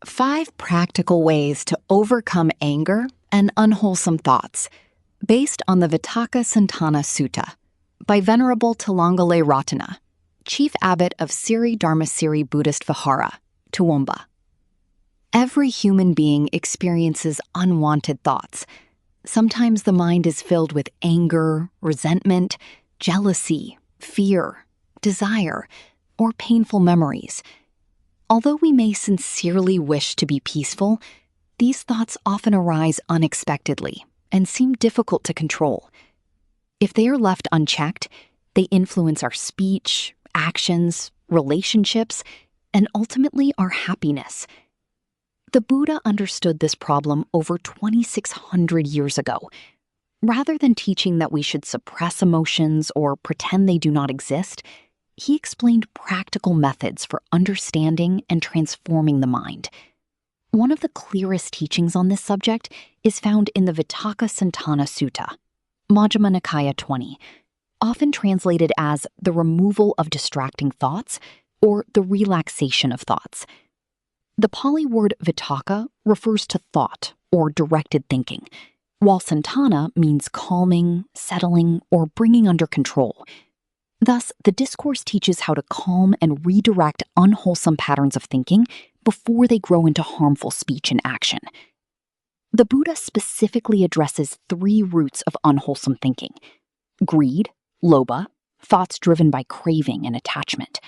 5 practical ways to overcome anger and unwholesome thoughts, based on the Vitakka Sutta by Venerable Talangale Ratana, Chief Abbot of Siri Dharmasiri Buddhist Vihara, Toowoomba. Every human being experiences unwanted thoughts. Sometimes the mind is filled with anger, resentment, jealousy, fear, desire, or painful memories. Although we may sincerely wish to be peaceful, these thoughts often arise unexpectedly and seem difficult to control. If they are left unchecked, they influence our speech, actions, relationships, and ultimately our happiness. The Buddha understood this problem over 2,600 years ago. Rather than teaching that we should suppress emotions or pretend they do not exist, he explained practical methods for understanding and transforming the mind. One of the clearest teachings on this subject is found in the Vitakka Sutta, Majjhima Nikaya 20, often translated as the removal of distracting thoughts or the relaxation of thoughts. The Pali word vitakka refers to thought or directed thinking, while santana means calming, settling, or bringing under control. Thus, the discourse teaches how to calm and redirect unwholesome patterns of thinking before they grow into harmful speech and action. The Buddha specifically addresses 3 roots of unwholesome thinking: greed, lobha, thoughts driven by craving and attachment;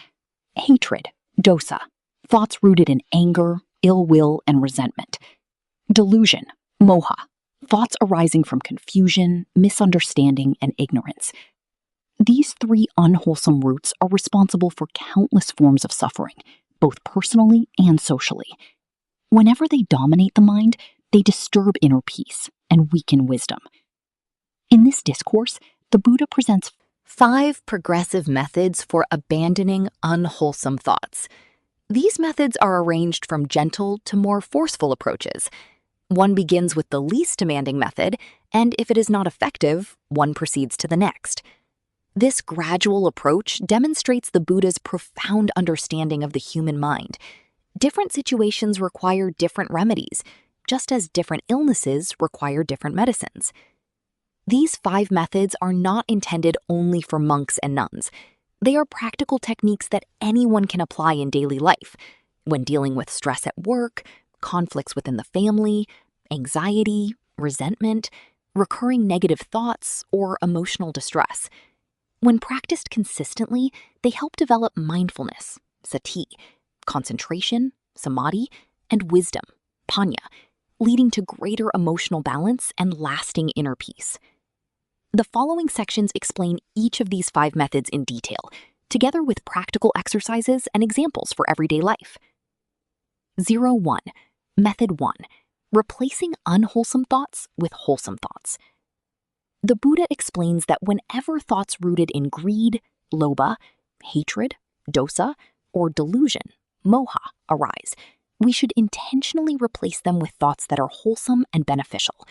hatred, dosa, thoughts rooted in anger, ill will, and resentment; delusion, moha, thoughts arising from confusion, misunderstanding, and ignorance. These 3 unwholesome roots are responsible for countless forms of suffering, both personally and socially. Whenever they dominate the mind, they disturb inner peace and weaken wisdom. In this discourse, the Buddha presents 5 progressive methods for abandoning unwholesome thoughts. These methods are arranged from gentle to more forceful approaches. One begins with the least demanding method, and if it is not effective, one proceeds to the next. This gradual approach demonstrates the Buddha's profound understanding of the human mind. Different situations require different remedies, just as different illnesses require different medicines. These 5 methods are not intended only for monks and nuns. They are practical techniques that anyone can apply in daily life, when dealing with stress at work, conflicts within the family, anxiety, resentment, recurring negative thoughts, or emotional distress. When practiced consistently, they help develop mindfulness, sati, concentration, samadhi, and wisdom, panya, leading to greater emotional balance and lasting inner peace. The following sections explain each of these 5 methods in detail, together with practical exercises and examples for everyday life. 01. Method 1. Replacing unwholesome thoughts with wholesome thoughts. The Buddha explains that whenever thoughts rooted in greed, lobha, hatred, dosa, or delusion, moha, arise, we should intentionally replace them with thoughts that are wholesome and beneficial.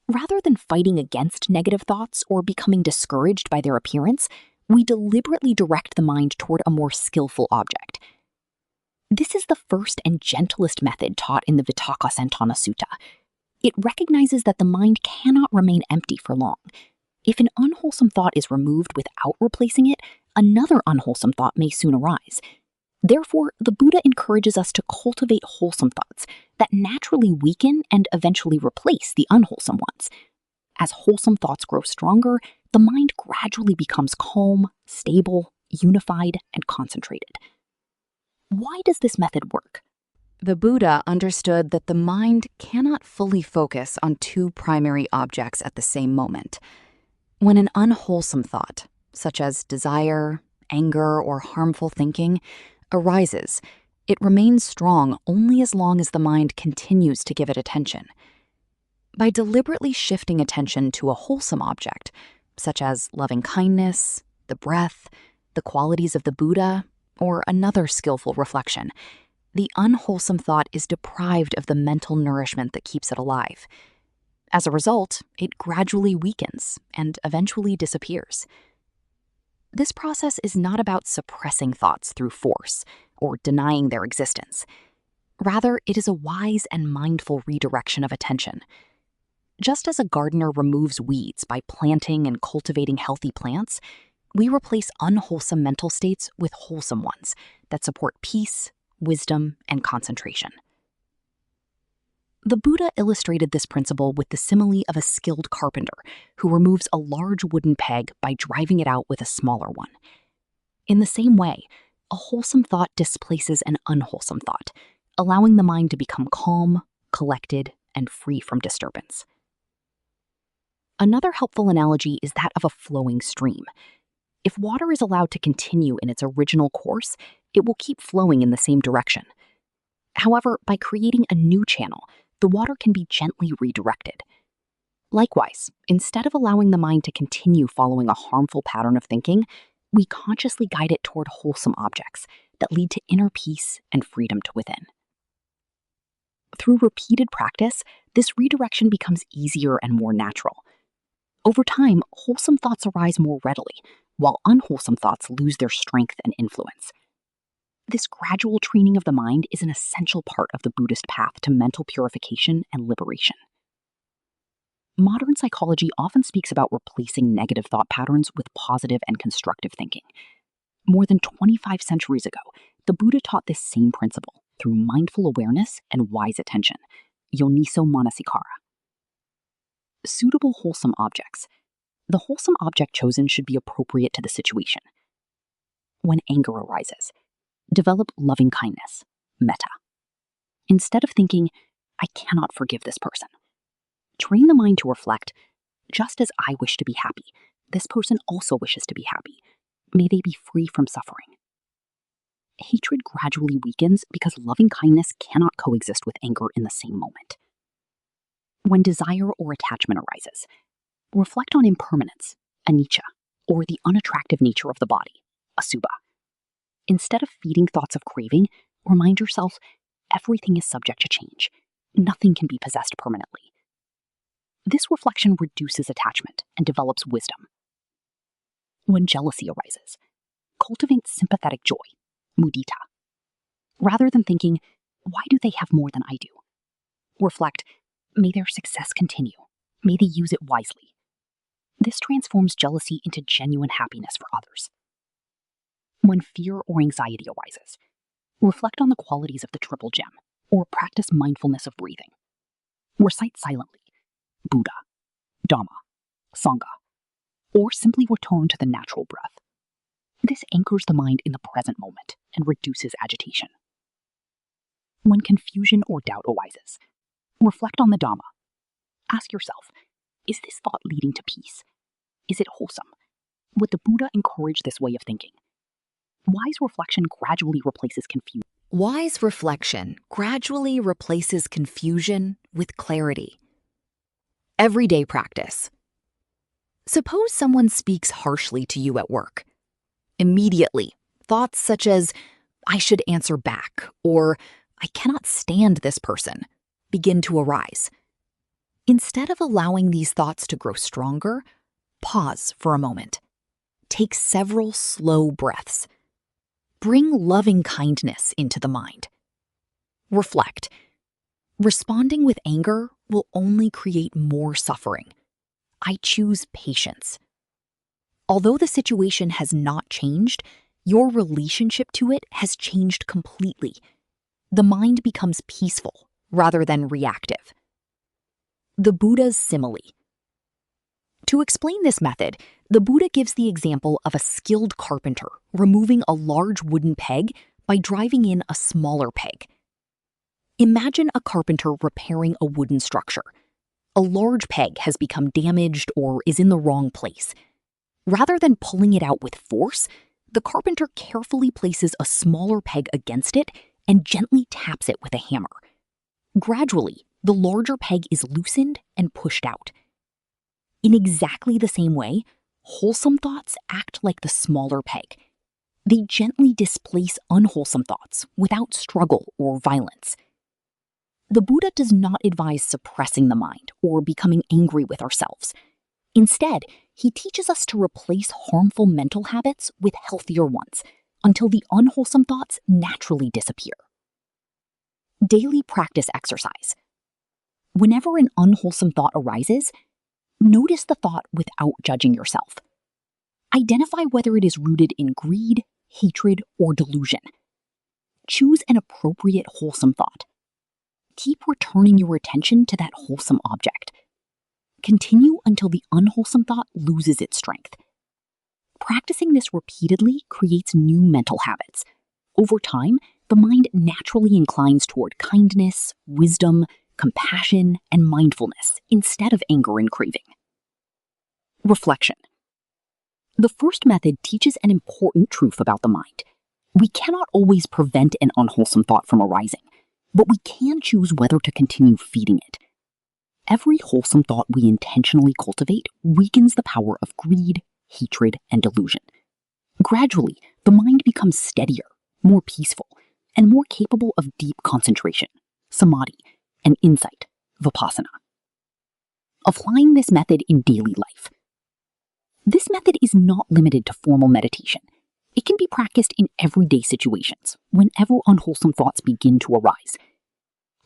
Rather than fighting against negative thoughts or becoming discouraged by their appearance, we deliberately direct the mind toward a more skillful object. This is the first and gentlest method taught in the Vitakka Sutta. It recognizes that the mind cannot remain empty for long. If an unwholesome thought is removed without replacing it, another unwholesome thought may soon arise. Therefore, the Buddha encourages us to cultivate wholesome thoughts that naturally weaken and eventually replace the unwholesome ones. As wholesome thoughts grow stronger, the mind gradually becomes calm, stable, unified, and concentrated. Why does this method work? The Buddha understood that the mind cannot fully focus on 2 primary objects at the same moment. When an unwholesome thought, such as desire, anger, or harmful thinking, arises, it remains strong only as long as the mind continues to give it attention. By deliberately shifting attention to a wholesome object, such as loving kindness, the breath, the qualities of the Buddha, or another skillful reflection, the unwholesome thought is deprived of the mental nourishment that keeps it alive. As a result, it gradually weakens and eventually disappears. This process is not about suppressing thoughts through force or denying their existence. Rather, it is a wise and mindful redirection of attention. Just as a gardener removes weeds by planting and cultivating healthy plants, we replace unwholesome mental states with wholesome ones that support peace, wisdom, and concentration. The Buddha illustrated this principle with the simile of a skilled carpenter who removes a large wooden peg by driving it out with a smaller one. In the same way, a wholesome thought displaces an unwholesome thought, allowing the mind to become calm, collected, and free from disturbance. Another helpful analogy is that of a flowing stream. If water is allowed to continue in its original course, it will keep flowing in the same direction. However, by creating a new channel, the water can be gently redirected. Likewise, instead of allowing the mind to continue following a harmful pattern of thinking, we consciously guide it toward wholesome objects that lead to inner peace and freedom to within. Through repeated practice, this redirection becomes easier and more natural. Over time, wholesome thoughts arise more readily, while unwholesome thoughts lose their strength and influence. This gradual training of the mind is an essential part of the Buddhist path to mental purification and liberation. Modern psychology often speaks about replacing negative thought patterns with positive and constructive thinking. More than 25 centuries ago, the Buddha taught this same principle through mindful awareness and wise attention, yoniso manasikara. Suitable wholesome objects. The wholesome object chosen should be appropriate to the situation. When anger arises, develop loving kindness, metta. Instead of thinking, I cannot forgive this person, train the mind to reflect, just as I wish to be happy, this person also wishes to be happy. May they be free from suffering. Hatred gradually weakens because loving kindness cannot coexist with anger in the same moment. When desire or attachment arises, reflect on impermanence, anicca, or the unattractive nature of the body, asubha. Instead of feeding thoughts of craving, remind yourself everything is subject to change. Nothing can be possessed permanently. This reflection reduces attachment and develops wisdom. When jealousy arises, cultivate sympathetic joy, mudita. Rather than thinking, why do they have more than I do? Reflect, may their success continue. May they use it wisely. This transforms jealousy into genuine happiness for others. When fear or anxiety arises, reflect on the qualities of the triple gem, or practice mindfulness of breathing. Recite silently, Buddha, Dhamma, Sangha, or simply return to the natural breath. This anchors the mind in the present moment and reduces agitation. When confusion or doubt arises, reflect on the Dhamma. Ask yourself, is this thought leading to peace? Is it wholesome? Would the Buddha encourage this way of thinking? Wise reflection gradually replaces confusion. Wise reflection gradually replaces confusion with clarity. Everyday practice. Suppose someone speaks harshly to you at work. Immediately, thoughts such as, I should answer back, or I cannot stand this person, begin to arise. Instead of allowing these thoughts to grow stronger, pause for a moment. Take several slow breaths. Bring loving kindness into the mind. Reflect. Responding with anger will only create more suffering. I choose patience. Although the situation has not changed, your relationship to it has changed completely. The mind becomes peaceful rather than reactive. The Buddha's simile. To explain this method, the Buddha gives the example of a skilled carpenter removing a large wooden peg by driving in a smaller peg. Imagine a carpenter repairing a wooden structure. A large peg has become damaged or is in the wrong place. Rather than pulling it out with force, the carpenter carefully places a smaller peg against it and gently taps it with a hammer. Gradually, the larger peg is loosened and pushed out. In exactly the same way, wholesome thoughts act like the smaller peg. They gently displace unwholesome thoughts without struggle or violence. The Buddha does not advise suppressing the mind or becoming angry with ourselves. Instead, he teaches us to replace harmful mental habits with healthier ones until the unwholesome thoughts naturally disappear. Daily practice exercise. Whenever an unwholesome thought arises, notice the thought without judging yourself. Identify whether it is rooted in greed, hatred, or delusion. Choose an appropriate wholesome thought. Keep returning your attention to that wholesome object. Continue until the unwholesome thought loses its strength. Practicing this repeatedly creates new mental habits. Over time, the mind naturally inclines toward kindness, wisdom, compassion, and mindfulness instead of anger and craving. Reflection. The first method teaches an important truth about the mind. We cannot always prevent an unwholesome thought from arising, but we can choose whether to continue feeding it. Every wholesome thought we intentionally cultivate weakens the power of greed, hatred, and delusion. Gradually, the mind becomes steadier, more peaceful, and more capable of deep concentration, samadhi, and insight, vipassana. Applying this method in daily life. This method is not limited to formal meditation. It can be practiced in everyday situations, whenever unwholesome thoughts begin to arise.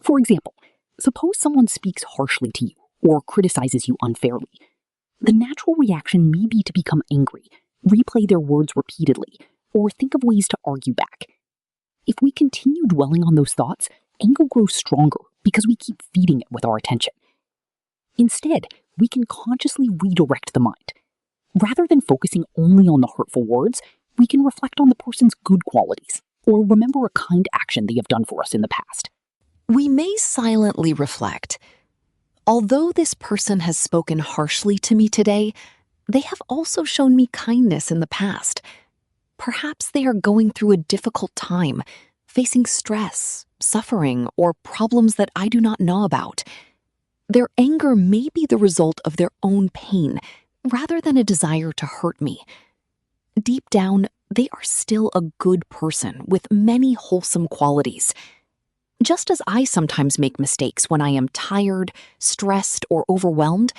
For example, suppose someone speaks harshly to you or criticizes you unfairly. The natural reaction may be to become angry, replay their words repeatedly, or think of ways to argue back. If we continue dwelling on those thoughts, anger grows stronger because we keep feeding it with our attention. Instead, we can consciously redirect the mind. Rather than focusing only on the hurtful words, we can reflect on the person's good qualities or remember a kind action they have done for us in the past. We may silently reflect. Although this person has spoken harshly to me today, they have also shown me kindness in the past. Perhaps they are going through a difficult time, facing stress, suffering, or problems that I do not know about. Their anger may be the result of their own pain, rather than a desire to hurt me. Deep down, they are still a good person with many wholesome qualities. Just as I sometimes make mistakes when I am tired, stressed, or overwhelmed,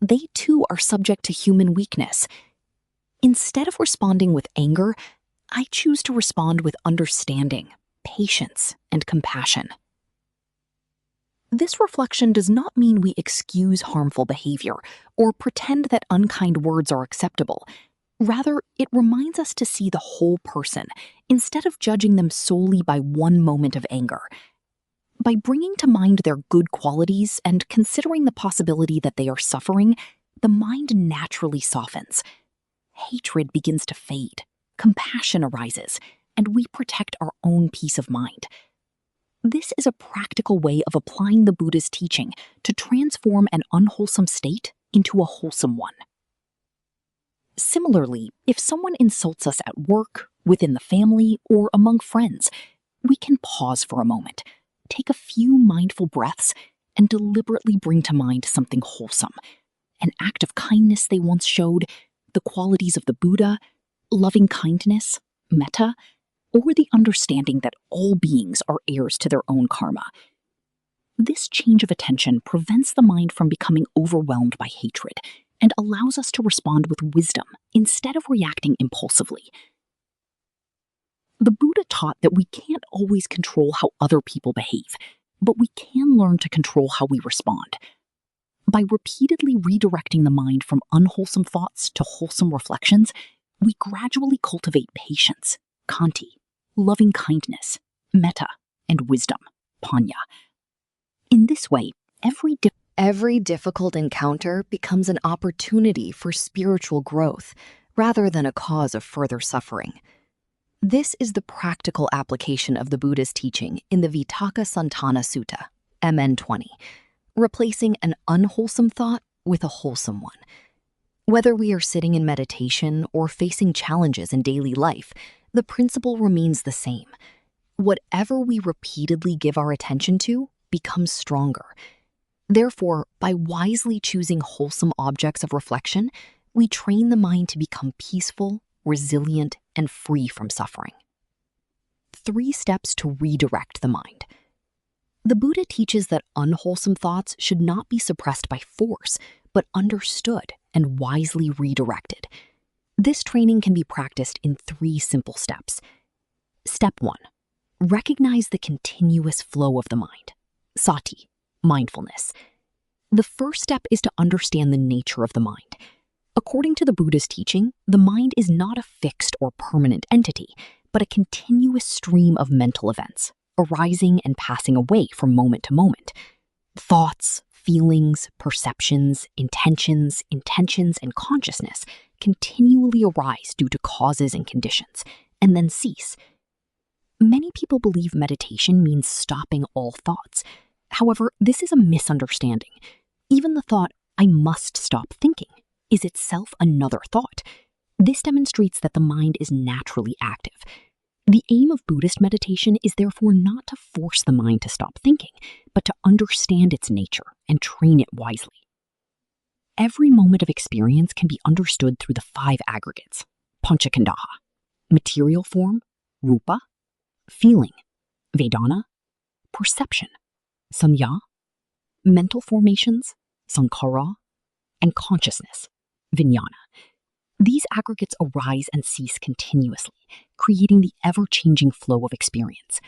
they too are subject to human weakness. Instead of responding with anger, I choose to respond with understanding, patience, and compassion. This reflection does not mean we excuse harmful behavior or pretend that unkind words are acceptable. Rather, it reminds us to see the whole person instead of judging them solely by one moment of anger. By bringing to mind their good qualities and considering the possibility that they are suffering, the mind naturally softens. Hatred begins to fade, compassion arises, and we protect our own peace of mind. This is a practical way of applying the Buddha's teaching to transform an unwholesome state into a wholesome one. Similarly, if someone insults us at work, within the family, or among friends, we can pause for a moment, take a few mindful breaths, and deliberately bring to mind something wholesome, an act of kindness they once showed, the qualities of the Buddha, loving kindness, metta, or the understanding that all beings are heirs to their own karma. This change of attention prevents the mind from becoming overwhelmed by hatred and allows us to respond with wisdom instead of reacting impulsively. The Buddha taught that we can't always control how other people behave, but we can learn to control how we respond. By repeatedly redirecting the mind from unwholesome thoughts to wholesome reflections, we gradually cultivate patience, khanti, loving kindness, metta, and wisdom, panya. In this way, every difficult encounter becomes an opportunity for spiritual growth rather than a cause of further suffering. This is the practical application of the Buddha's teaching in the Vitakka Sutta, MN 20, replacing an unwholesome thought with a wholesome one. Whether we are sitting in meditation or facing challenges in daily life, the principle remains the same. Whatever we repeatedly give our attention to becomes stronger. Therefore, by wisely choosing wholesome objects of reflection, we train the mind to become peaceful, resilient, and free from suffering. 3 steps to redirect the mind. The Buddha teaches that unwholesome thoughts should not be suppressed by force, but understood and wisely redirected. This training can be practiced in 3 simple steps. Step 1. Recognize the continuous flow of the mind. Sati, mindfulness. The first step is to understand the nature of the mind. According to the Buddha's teaching, the mind is not a fixed or permanent entity, but a continuous stream of mental events, arising and passing away from moment to moment. Thoughts, feelings, perceptions, intentions, and consciousness continually arise due to causes and conditions, and then cease. Many people believe meditation means stopping all thoughts. However, this is a misunderstanding. Even the thought, "I must stop thinking," is itself another thought. This demonstrates that the mind is naturally active. The aim of Buddhist meditation is therefore not to force the mind to stop thinking, but to understand its nature and train it wisely. Every moment of experience can be understood through the 5 aggregates: panchakhandha, material form, rupa, feeling, vedana, perception, sanya, mental formations, sankhara, and consciousness, vijnana. These aggregates arise and cease continuously, creating the ever-changing flow of experience.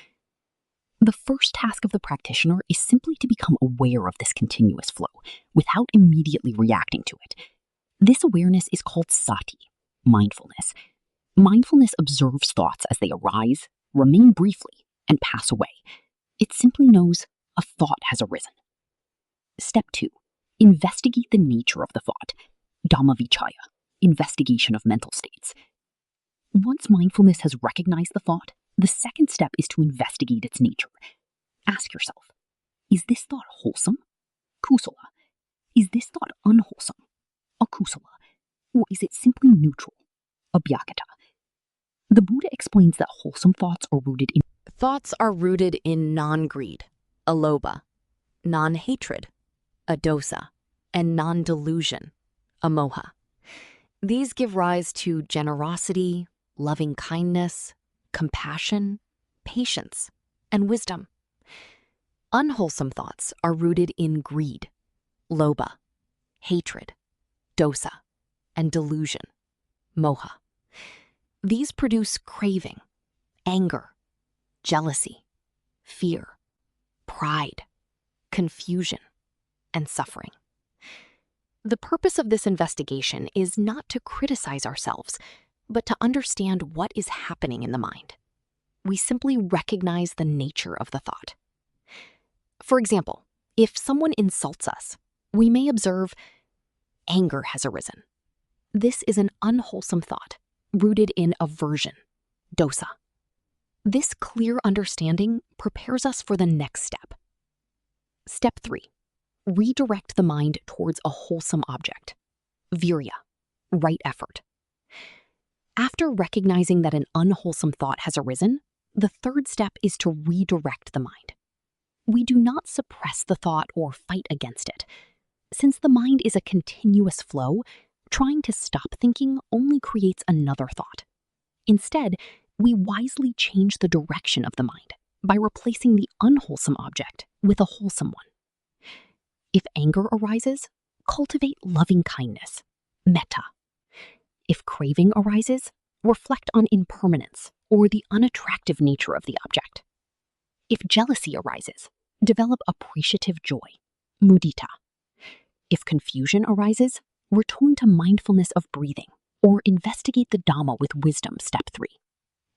The first task of the practitioner is simply to become aware of this continuous flow without immediately reacting to it. This awareness is called sati, mindfulness. Mindfulness observes thoughts as they arise, remain briefly, and pass away. It simply knows a thought has arisen. Step 2. Investigate the nature of the thought. Dhamma vichaya, investigation of mental states. Once mindfulness has recognized the thought, the second step is to investigate its nature. Ask yourself, is this thought wholesome? Kusala. Is this thought unwholesome? Akusala. Or is it simply neutral? Abhyakata. The Buddha explains that wholesome thoughts are rooted in non-greed, alobha, non-hatred, adosa, and non-delusion, amoha. These give rise to generosity, loving kindness, compassion, patience, and wisdom. Unwholesome thoughts are rooted in greed, lobha, hatred, dosa, and delusion, moha. These produce craving, anger, jealousy, fear, pride, confusion, and suffering. The purpose of this investigation is not to criticize ourselves, but to understand what is happening in the mind. We simply recognize the nature of the thought. For example, if someone insults us, we may observe anger has arisen. This is an unwholesome thought, rooted in aversion, dosa. This clear understanding prepares us for the next step. Step 3. Redirect the mind towards a wholesome object. Virya, right effort. After recognizing that an unwholesome thought has arisen, the third step is to redirect the mind. We do not suppress the thought or fight against it. Since the mind is a continuous flow, trying to stop thinking only creates another thought. Instead, we wisely change the direction of the mind by replacing the unwholesome object with a wholesome one. If anger arises, cultivate loving kindness, metta. If craving arises, reflect on impermanence or the unattractive nature of the object. If jealousy arises, develop appreciative joy, mudita. If confusion arises, return to mindfulness of breathing or investigate the Dhamma with wisdom, step 3.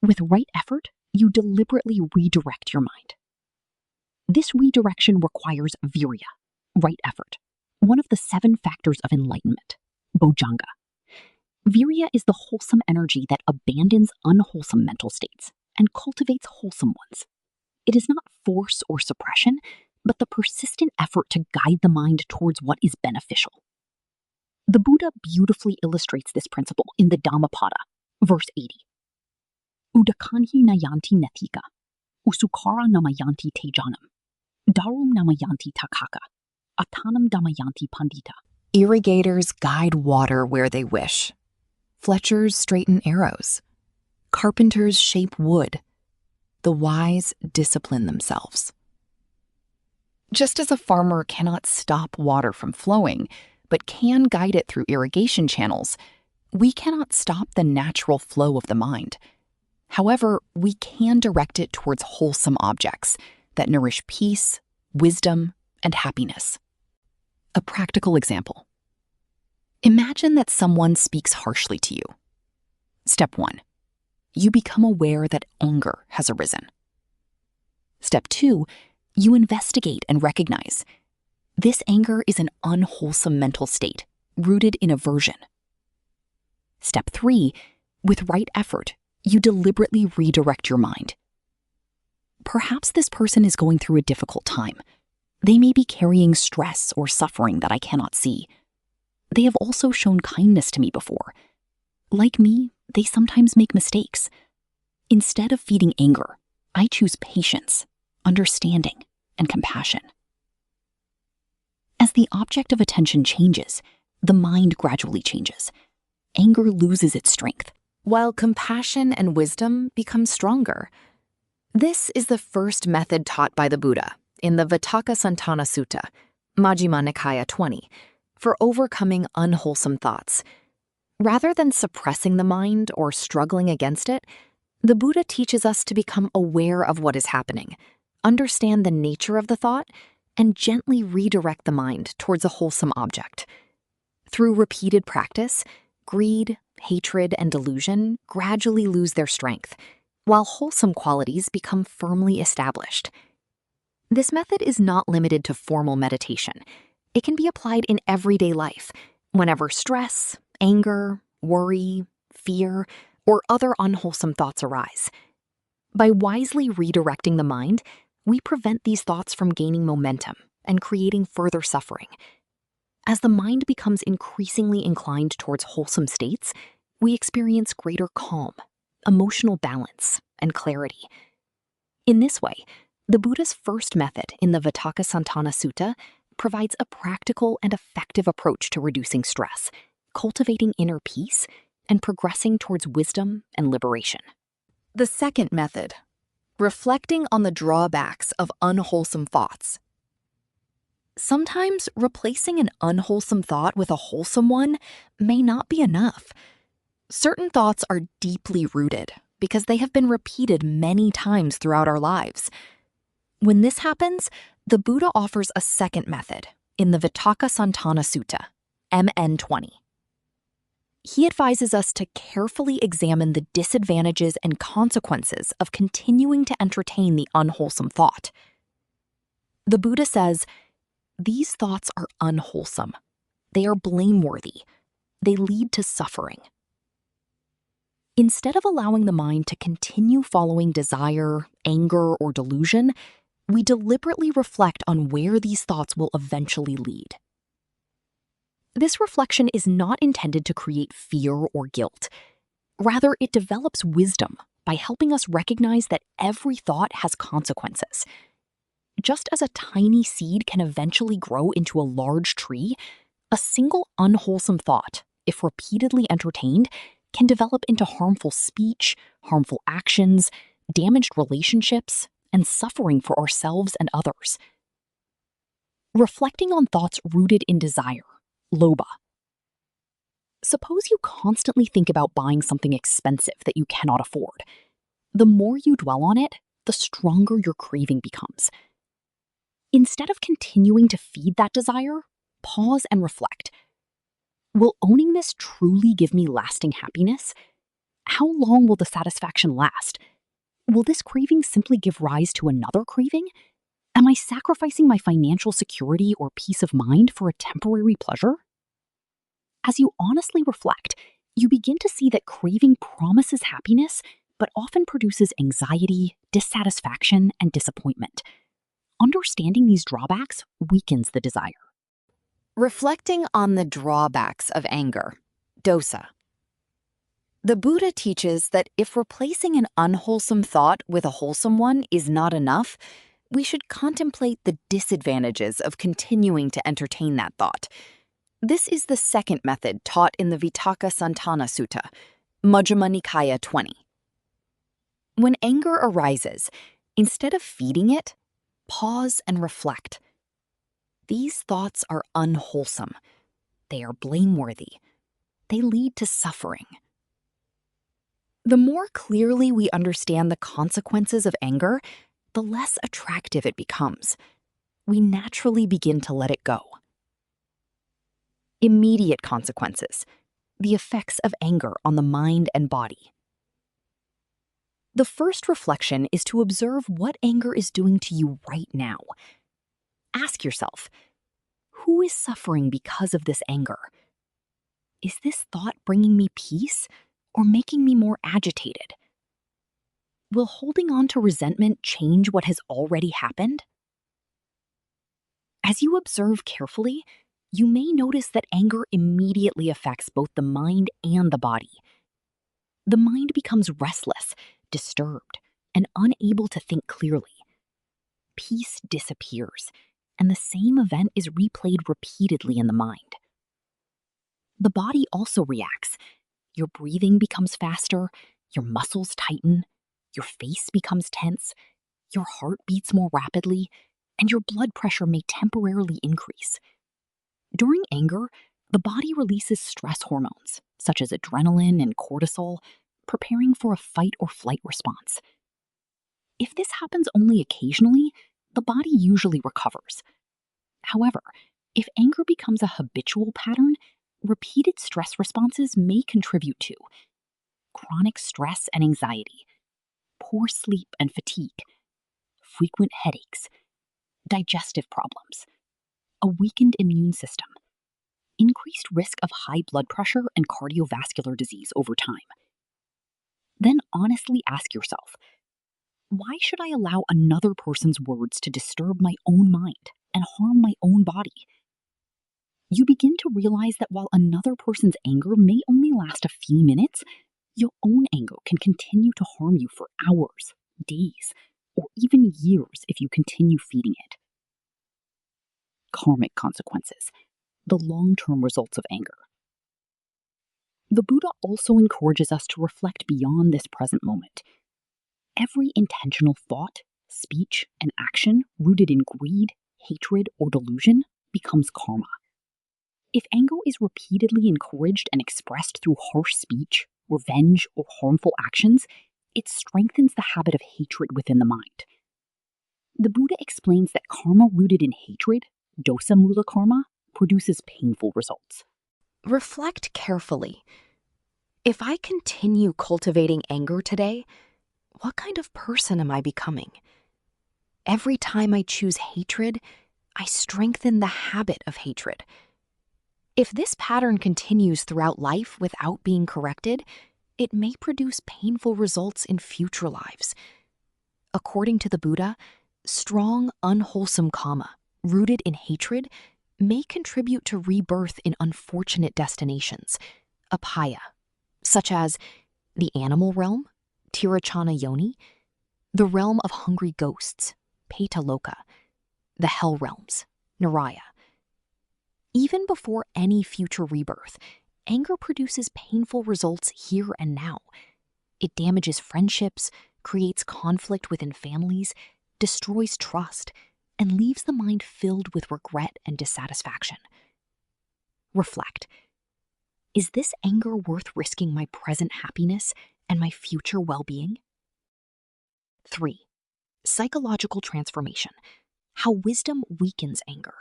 With right effort, you deliberately redirect your mind. This redirection requires virya, right effort, one of the 7 factors of enlightenment, bojjhanga. Virya is the wholesome energy that abandons unwholesome mental states and cultivates wholesome ones. It is not force or suppression, but the persistent effort to guide the mind towards what is beneficial. The Buddha beautifully illustrates this principle in the Dhammapada, verse 80. Udakanhi nayanti netika, usukara namayanti tejanam, darum namayanti takaka, atanam damayanti pandita. Irrigators guide water where they wish. Fletchers straighten arrows. Carpenters shape wood. The wise discipline themselves. Just as a farmer cannot stop water from flowing, but can guide it through irrigation channels, we cannot stop the natural flow of the mind. However, we can direct it towards wholesome objects that nourish peace, wisdom, and happiness. A practical example. Imagine that someone speaks harshly to you. Step 1. You become aware that anger has arisen. Step 2. You investigate and recognize this anger is an unwholesome mental state rooted in aversion. Step 3. With right effort, you deliberately redirect your mind. Perhaps this person is going through a difficult time. They may be carrying stress or suffering that I cannot see. They have also shown kindness to me before. Like me, they sometimes make mistakes. Instead of feeding anger, I choose patience, understanding, and compassion. As the object of attention changes, the mind gradually changes. Anger loses its strength, while compassion and wisdom become stronger. This is the first method taught by the Buddha in the Vitakkasanthana Sutta, Majjhima Nikaya 20, for overcoming unwholesome thoughts. Rather than suppressing the mind or struggling against it, the Buddha teaches us to become aware of what is happening, understand the nature of the thought, and gently redirect the mind towards a wholesome object. Through repeated practice, greed, hatred, and delusion gradually lose their strength, while wholesome qualities become firmly established. This method is not limited to formal meditation. It can be applied in everyday life, whenever stress, anger, worry, fear, or other unwholesome thoughts arise. By wisely redirecting the mind, we prevent these thoughts from gaining momentum and creating further suffering. As the mind becomes increasingly inclined towards wholesome states, we experience greater calm, emotional balance, and clarity. In this way, the Buddha's first method in the Vitakkasanthana Sutta provides a practical and effective approach to reducing stress, cultivating inner peace, and progressing towards wisdom and liberation. The second method, reflecting on the drawbacks of unwholesome thoughts. Sometimes replacing an unwholesome thought with a wholesome one may not be enough. Certain thoughts are deeply rooted because they have been repeated many times throughout our lives. When this happens, the Buddha offers a second method in the Vitakkasanthana Sutta, MN 20. He advises us to carefully examine the disadvantages and consequences of continuing to entertain the unwholesome thought. The Buddha says, these thoughts are unwholesome. They are blameworthy. They lead to suffering. Instead of allowing the mind to continue following desire, anger, or delusion, we deliberately reflect on where these thoughts will eventually lead. This reflection is not intended to create fear or guilt. Rather, it develops wisdom by helping us recognize that every thought has consequences. Just as a tiny seed can eventually grow into a large tree, a single unwholesome thought, if repeatedly entertained, can develop into harmful speech, harmful actions, damaged relationships, and suffering for ourselves and others. Reflecting on thoughts rooted in desire, lobha. Suppose you constantly think about buying something expensive that you cannot afford. The more you dwell on it, the stronger your craving becomes. Instead of continuing to feed that desire, pause and reflect. Will owning this truly give me lasting happiness? How long will the satisfaction last? Will this craving simply give rise to another craving? Am I sacrificing my financial security or peace of mind for a temporary pleasure? As you honestly reflect, you begin to see that craving promises happiness, but often produces anxiety, dissatisfaction, and disappointment. Understanding these drawbacks weakens the desire. Reflecting on the drawbacks of anger, dosa. The Buddha teaches that if replacing an unwholesome thought with a wholesome one is not enough, we should contemplate the disadvantages of continuing to entertain that thought. This is the second method taught in the Vitakkasanthana Sutta, Majjhima Nikaya 20. When anger arises, instead of feeding it, pause and reflect. These thoughts are unwholesome. They are blameworthy. They lead to suffering. The more clearly we understand the consequences of anger, the less attractive it becomes. We naturally begin to let it go. Immediate consequences. The effects of anger on the mind and body. The first reflection is to observe what anger is doing to you right now. Ask yourself, who is suffering because of this anger? Is this thought bringing me peace or making me more agitated? Will holding on to resentment change what has already happened? As you observe carefully, you may notice that anger immediately affects both the mind and the body. The mind becomes restless, disturbed, and unable to think clearly. Peace disappears, and the same event is replayed repeatedly in the mind. The body also reacts. Your breathing becomes faster, your muscles tighten, your face becomes tense, your heart beats more rapidly, and your blood pressure may temporarily increase. During anger, the body releases stress hormones, such as adrenaline and cortisol, preparing for a fight or flight response. If this happens only occasionally, the body usually recovers. However, if anger becomes a habitual pattern, repeated stress responses may contribute to chronic stress and anxiety, poor sleep and fatigue, frequent headaches, digestive problems, a weakened immune system, increased risk of high blood pressure and cardiovascular disease over time. Then honestly ask yourself, why should I allow another person's words to disturb my own mind and harm my own body? You begin to realize that while another person's anger may only last a few minutes, your own anger can continue to harm you for hours, days, or even years if you continue feeding it. Karmic consequences, the long-term results of anger. The Buddha also encourages us to reflect beyond this present moment. Every intentional thought, speech, and action rooted in greed, hatred, or delusion becomes karma. If anger is repeatedly encouraged and expressed through harsh speech, revenge, or harmful actions, it strengthens the habit of hatred within the mind. The Buddha explains that karma rooted in hatred, dosa mula karma, produces painful results. Reflect carefully. If I continue cultivating anger today, what kind of person am I becoming? Every time I choose hatred, I strengthen the habit of hatred. If this pattern continues throughout life without being corrected, it may produce painful results in future lives. According to the Buddha, strong, unwholesome karma, rooted in hatred, may contribute to rebirth in unfortunate destinations, apaya, such as the animal realm, tirachana yoni, the realm of hungry ghosts, petaloka, the hell realms, naraya. Even before any future rebirth, anger produces painful results here and now. It damages friendships, creates conflict within families, destroys trust, and leaves the mind filled with regret and dissatisfaction. Reflect. Is this anger worth risking my present happiness and my future well-being? 3. Psychological transformation. How wisdom weakens anger.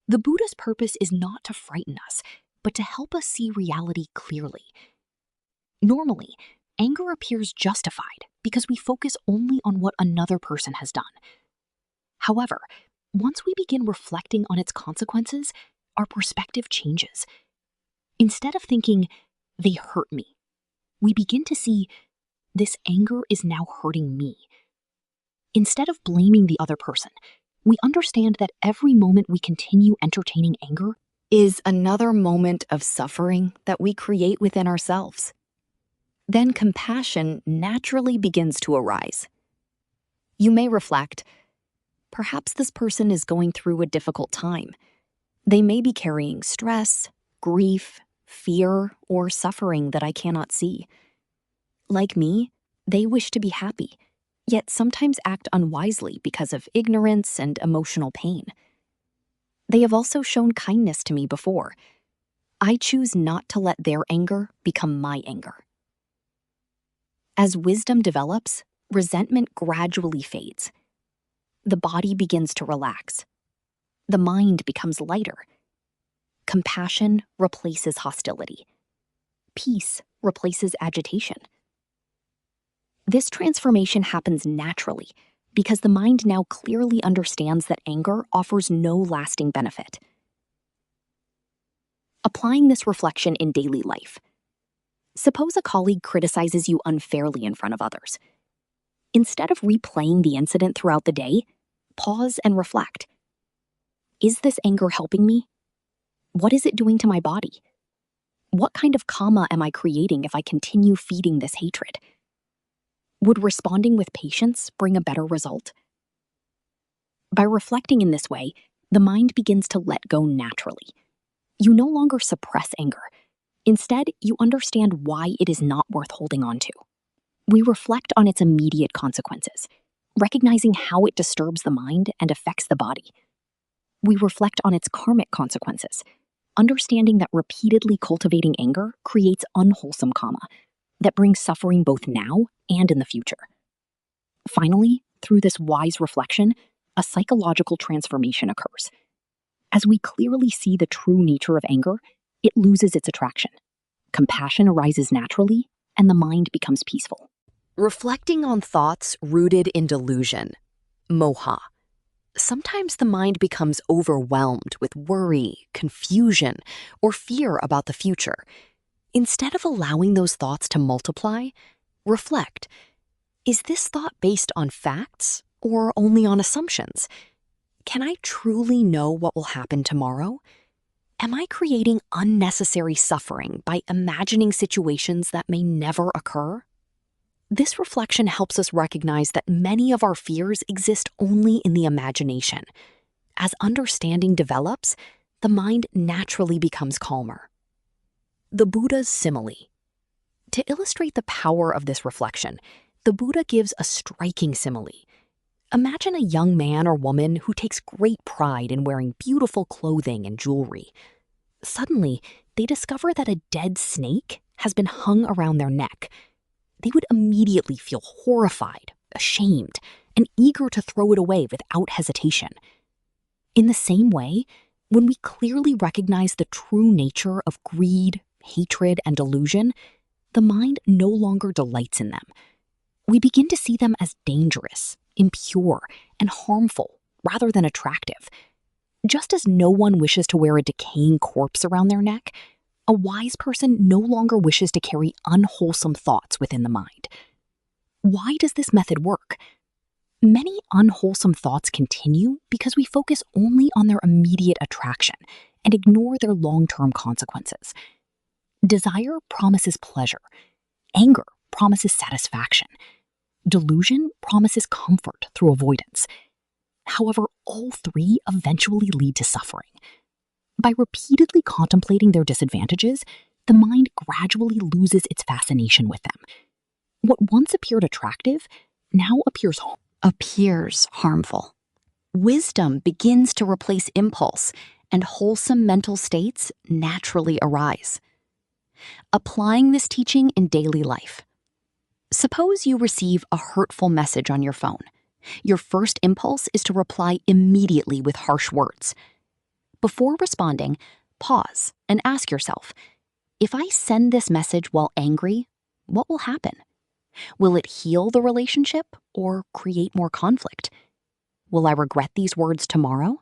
The Buddha's purpose is not to frighten us, but to help us see reality clearly. Normally, anger appears justified because we focus only on what another person has done. However, once we begin reflecting on its consequences, our perspective changes. Instead of thinking, they hurt me, we begin to see, this anger is now hurting me. Instead of blaming the other person, we understand that every moment we continue entertaining anger is another moment of suffering that we create within ourselves. Then compassion naturally begins to arise. You may reflect, perhaps this person is going through a difficult time. They may be carrying stress, grief, fear, or suffering that I cannot see. Like me, they wish to be happy, yet sometimes act unwisely because of ignorance and emotional pain. They have also shown kindness to me before. I choose not to let their anger become my anger. As wisdom develops, resentment gradually fades. The body begins to relax. The mind becomes lighter. Compassion replaces hostility. Peace replaces agitation. This transformation happens naturally because the mind now clearly understands that anger offers no lasting benefit. Applying this reflection in daily life. Suppose a colleague criticizes you unfairly in front of others. Instead of replaying the incident throughout the day, pause and reflect. Is this anger helping me? What is it doing to my body? What kind of karma am I creating if I continue feeding this hatred? Would responding with patience bring a better result? By reflecting in this way, the mind begins to let go naturally. You no longer suppress anger. Instead, you understand why it is not worth holding on to. We reflect on its immediate consequences, recognizing how it disturbs the mind and affects the body. We reflect on its karmic consequences, understanding that repeatedly cultivating anger creates unwholesome karma that brings suffering both now and in the future. Finally, through this wise reflection, a psychological transformation occurs. As we clearly see the true nature of anger, it loses its attraction. Compassion arises naturally, and the mind becomes peaceful. Reflecting on thoughts rooted in delusion, moha. Sometimes the mind becomes overwhelmed with worry, confusion, or fear about the future. Instead of allowing those thoughts to multiply, reflect. Is this thought based on facts or only on assumptions? Can I truly know what will happen tomorrow? Am I creating unnecessary suffering by imagining situations that may never occur? This reflection helps us recognize that many of our fears exist only in the imagination. As understanding develops, the mind naturally becomes calmer. The Buddha's simile. To illustrate the power of this reflection, the Buddha gives a striking simile. Imagine a young man or woman who takes great pride in wearing beautiful clothing and jewelry. Suddenly, they discover that a dead snake has been hung around their neck. They would immediately feel horrified, ashamed, and eager to throw it away without hesitation. In the same way, when we clearly recognize the true nature of greed, hatred, and delusion, the mind no longer delights in them. We begin to see them as dangerous, impure, and harmful rather than attractive. Just as no one wishes to wear a decaying corpse around their neck, a wise person no longer wishes to carry unwholesome thoughts within the mind. Why does this method work? Many unwholesome thoughts continue because we focus only on their immediate attraction and ignore their long-term consequences. Desire promises pleasure. Anger promises satisfaction. Delusion promises comfort through avoidance. However, all three eventually lead to suffering. By repeatedly contemplating their disadvantages, the mind gradually loses its fascination with them. What once appeared attractive now appears harmful. Wisdom begins to replace impulse, and wholesome mental states naturally arise. Applying this teaching in daily life. Suppose you receive a hurtful message on your phone. Your first impulse is to reply immediately with harsh words. Before responding, pause and ask yourself, if I send this message while angry, what will happen? Will it heal the relationship or create more conflict? Will I regret these words tomorrow?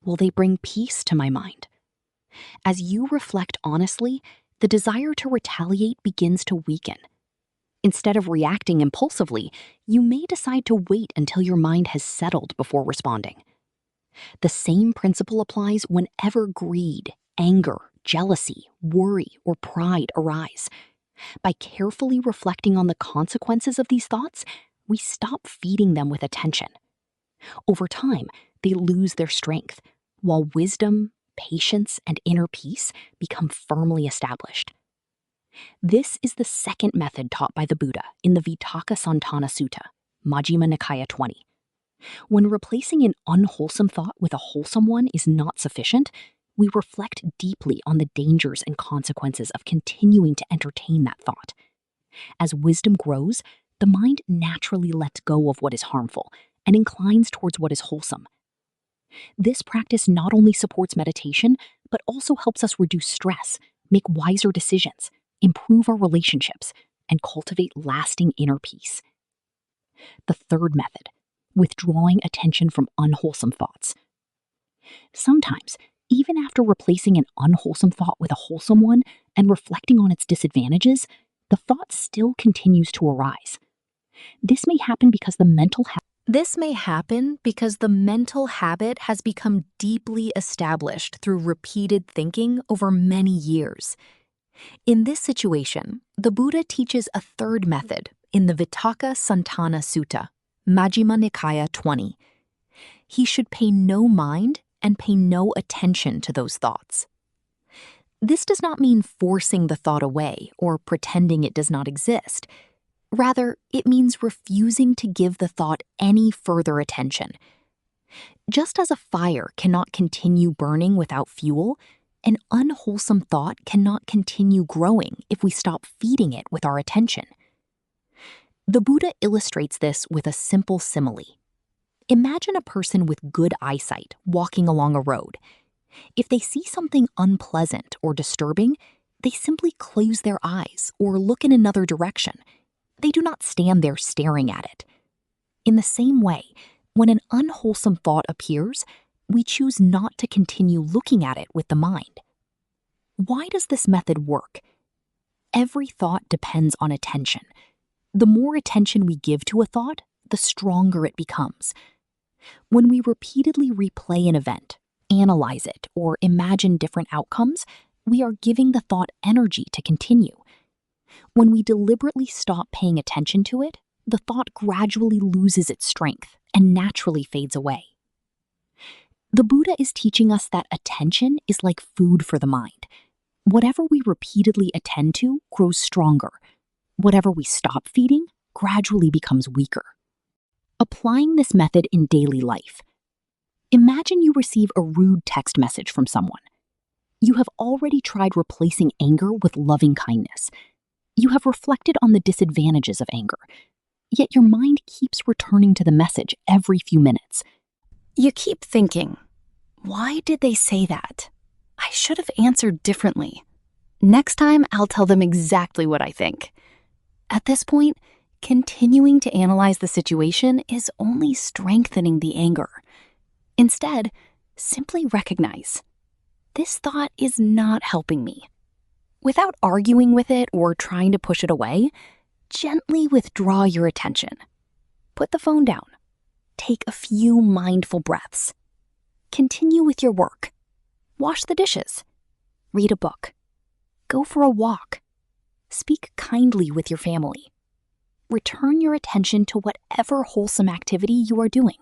Will they bring peace to my mind? As you reflect honestly, the desire to retaliate begins to weaken. Instead of reacting impulsively, you may decide to wait until your mind has settled before responding. The same principle applies whenever greed, anger, jealousy, worry, or pride arise. By carefully reflecting on the consequences of these thoughts, we stop feeding them with attention. Over time, they lose their strength, while wisdom, patience, and inner peace become firmly established. This is the second method taught by the Buddha in the Vitakkasanthana Sutta, Majjhima Nikaya 20. When replacing an unwholesome thought with a wholesome one is not sufficient, we reflect deeply on the dangers and consequences of continuing to entertain that thought. As wisdom grows, the mind naturally lets go of what is harmful and inclines towards what is wholesome. This practice not only supports meditation, but also helps us reduce stress, make wiser decisions, improve our relationships, and cultivate lasting inner peace. The third method, withdrawing attention from unwholesome thoughts. Sometimes, even after replacing an unwholesome thought with a wholesome one and reflecting on its disadvantages, the thought still continues to arise. This may happen because the mental habit has become deeply established through repeated thinking over many years. In this situation, the Buddha teaches a third method in the Vitakka Sutta, Majjhima Nikaya 20. He should pay no mind and pay no attention to those thoughts. This does not mean forcing the thought away or pretending it does not exist. Rather, it means refusing to give the thought any further attention. Just as a fire cannot continue burning without fuel, an unwholesome thought cannot continue growing if we stop feeding it with our attention. The Buddha illustrates this with a simple simile. Imagine a person with good eyesight walking along a road. If they see something unpleasant or disturbing, they simply close their eyes or look in another direction. They do not stand there staring at it. In the same way, when an unwholesome thought appears, we choose not to continue looking at it with the mind. Why does this method work? Every thought depends on attention. The more attention we give to a thought, the stronger it becomes. When we repeatedly replay an event, analyze it, or imagine different outcomes, we are giving the thought energy to continue. When we deliberately stop paying attention to it, the thought gradually loses its strength and naturally fades away. The Buddha is teaching us that attention is like food for the mind. Whatever we repeatedly attend to grows stronger. Whatever we stop feeding gradually becomes weaker. Applying this method in daily life. Imagine you receive a rude text message from someone. You have already tried replacing anger with loving kindness. You have reflected on the disadvantages of anger, yet your mind keeps returning to the message every few minutes. You keep thinking, why did they say that? I should have answered differently. Next time, I'll tell them exactly what I think. At this point, continuing to analyze the situation is only strengthening the anger. Instead, simply recognize, this thought is not helping me. Without arguing with it or trying to push it away, gently withdraw your attention. Put the phone down. Take a few mindful breaths. Continue with your work. Wash the dishes. Read a book. Go for a walk. Speak kindly with your family. Return your attention to whatever wholesome activity you are doing.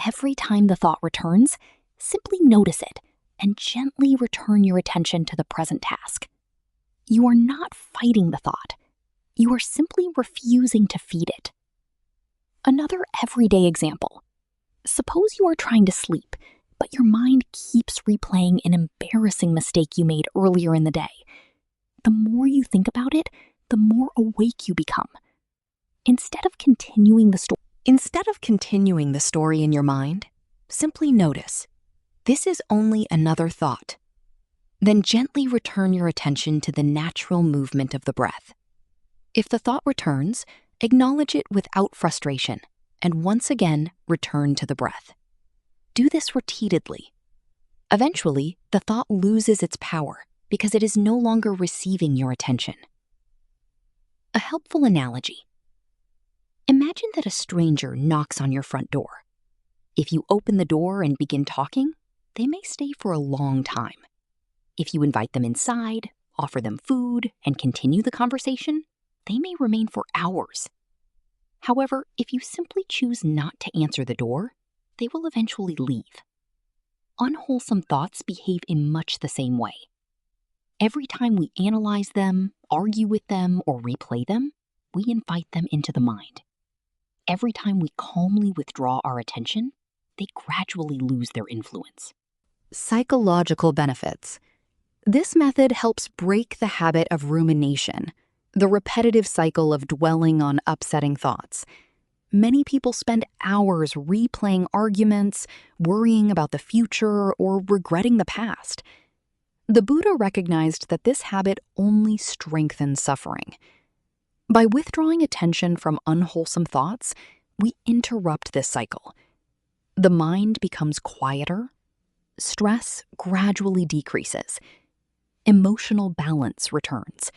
Every time the thought returns, simply notice it and gently return your attention to the present task. You are not fighting the thought. You are simply refusing to feed it. Another everyday example. Suppose you are trying to sleep, but your mind keeps replaying an embarrassing mistake you made earlier in the day. The more you think about it, the more awake you become. Instead of continuing the story in your mind, simply notice, this is only another thought. Then gently return your attention to the natural movement of the breath. If the thought returns, acknowledge it without frustration, and once again, return to the breath. Do this repeatedly. Eventually, the thought loses its power because it is no longer receiving your attention. A helpful analogy. Imagine that a stranger knocks on your front door. If you open the door and begin talking, they may stay for a long time. If you invite them inside, offer them food, and continue the conversation, they may remain for hours. However, if you simply choose not to answer the door, they will eventually leave. Unwholesome thoughts behave in much the same way. Every time we analyze them, argue with them, or replay them, we invite them into the mind. Every time we calmly withdraw our attention, they gradually lose their influence. Psychological benefits. This method helps break the habit of rumination. The repetitive cycle of dwelling on upsetting thoughts. Many people spend hours replaying arguments, worrying about the future, or regretting the past. The Buddha recognized that this habit only strengthens suffering. By withdrawing attention from unwholesome thoughts, we interrupt this cycle. The mind becomes quieter, stress gradually decreases, emotional balance returns.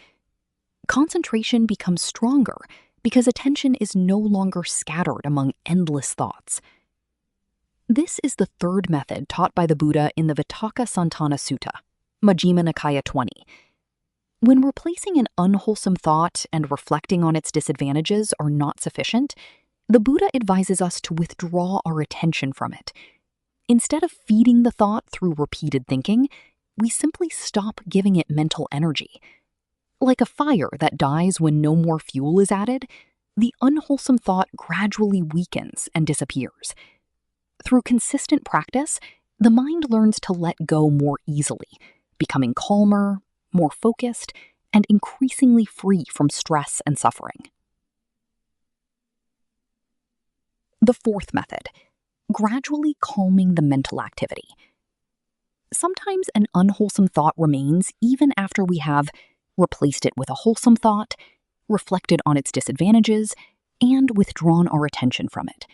Concentration becomes stronger because attention is no longer scattered among endless thoughts. This is the third method taught by the Buddha in the Vitakka Sutta, Majjhima Nikaya 20. When replacing an unwholesome thought and reflecting on its disadvantages are not sufficient, the Buddha advises us to withdraw our attention from it. Instead of feeding the thought through repeated thinking, we simply stop giving it mental energy. Like a fire that dies when no more fuel is added, the unwholesome thought gradually weakens and disappears. Through consistent practice, the mind learns to let go more easily, becoming calmer, more focused, and increasingly free from stress and suffering. The fourth method, gradually calming the mental activity. Sometimes an unwholesome thought remains even after we have replaced it with a wholesome thought, reflected on its disadvantages, and withdrawn our attention from it.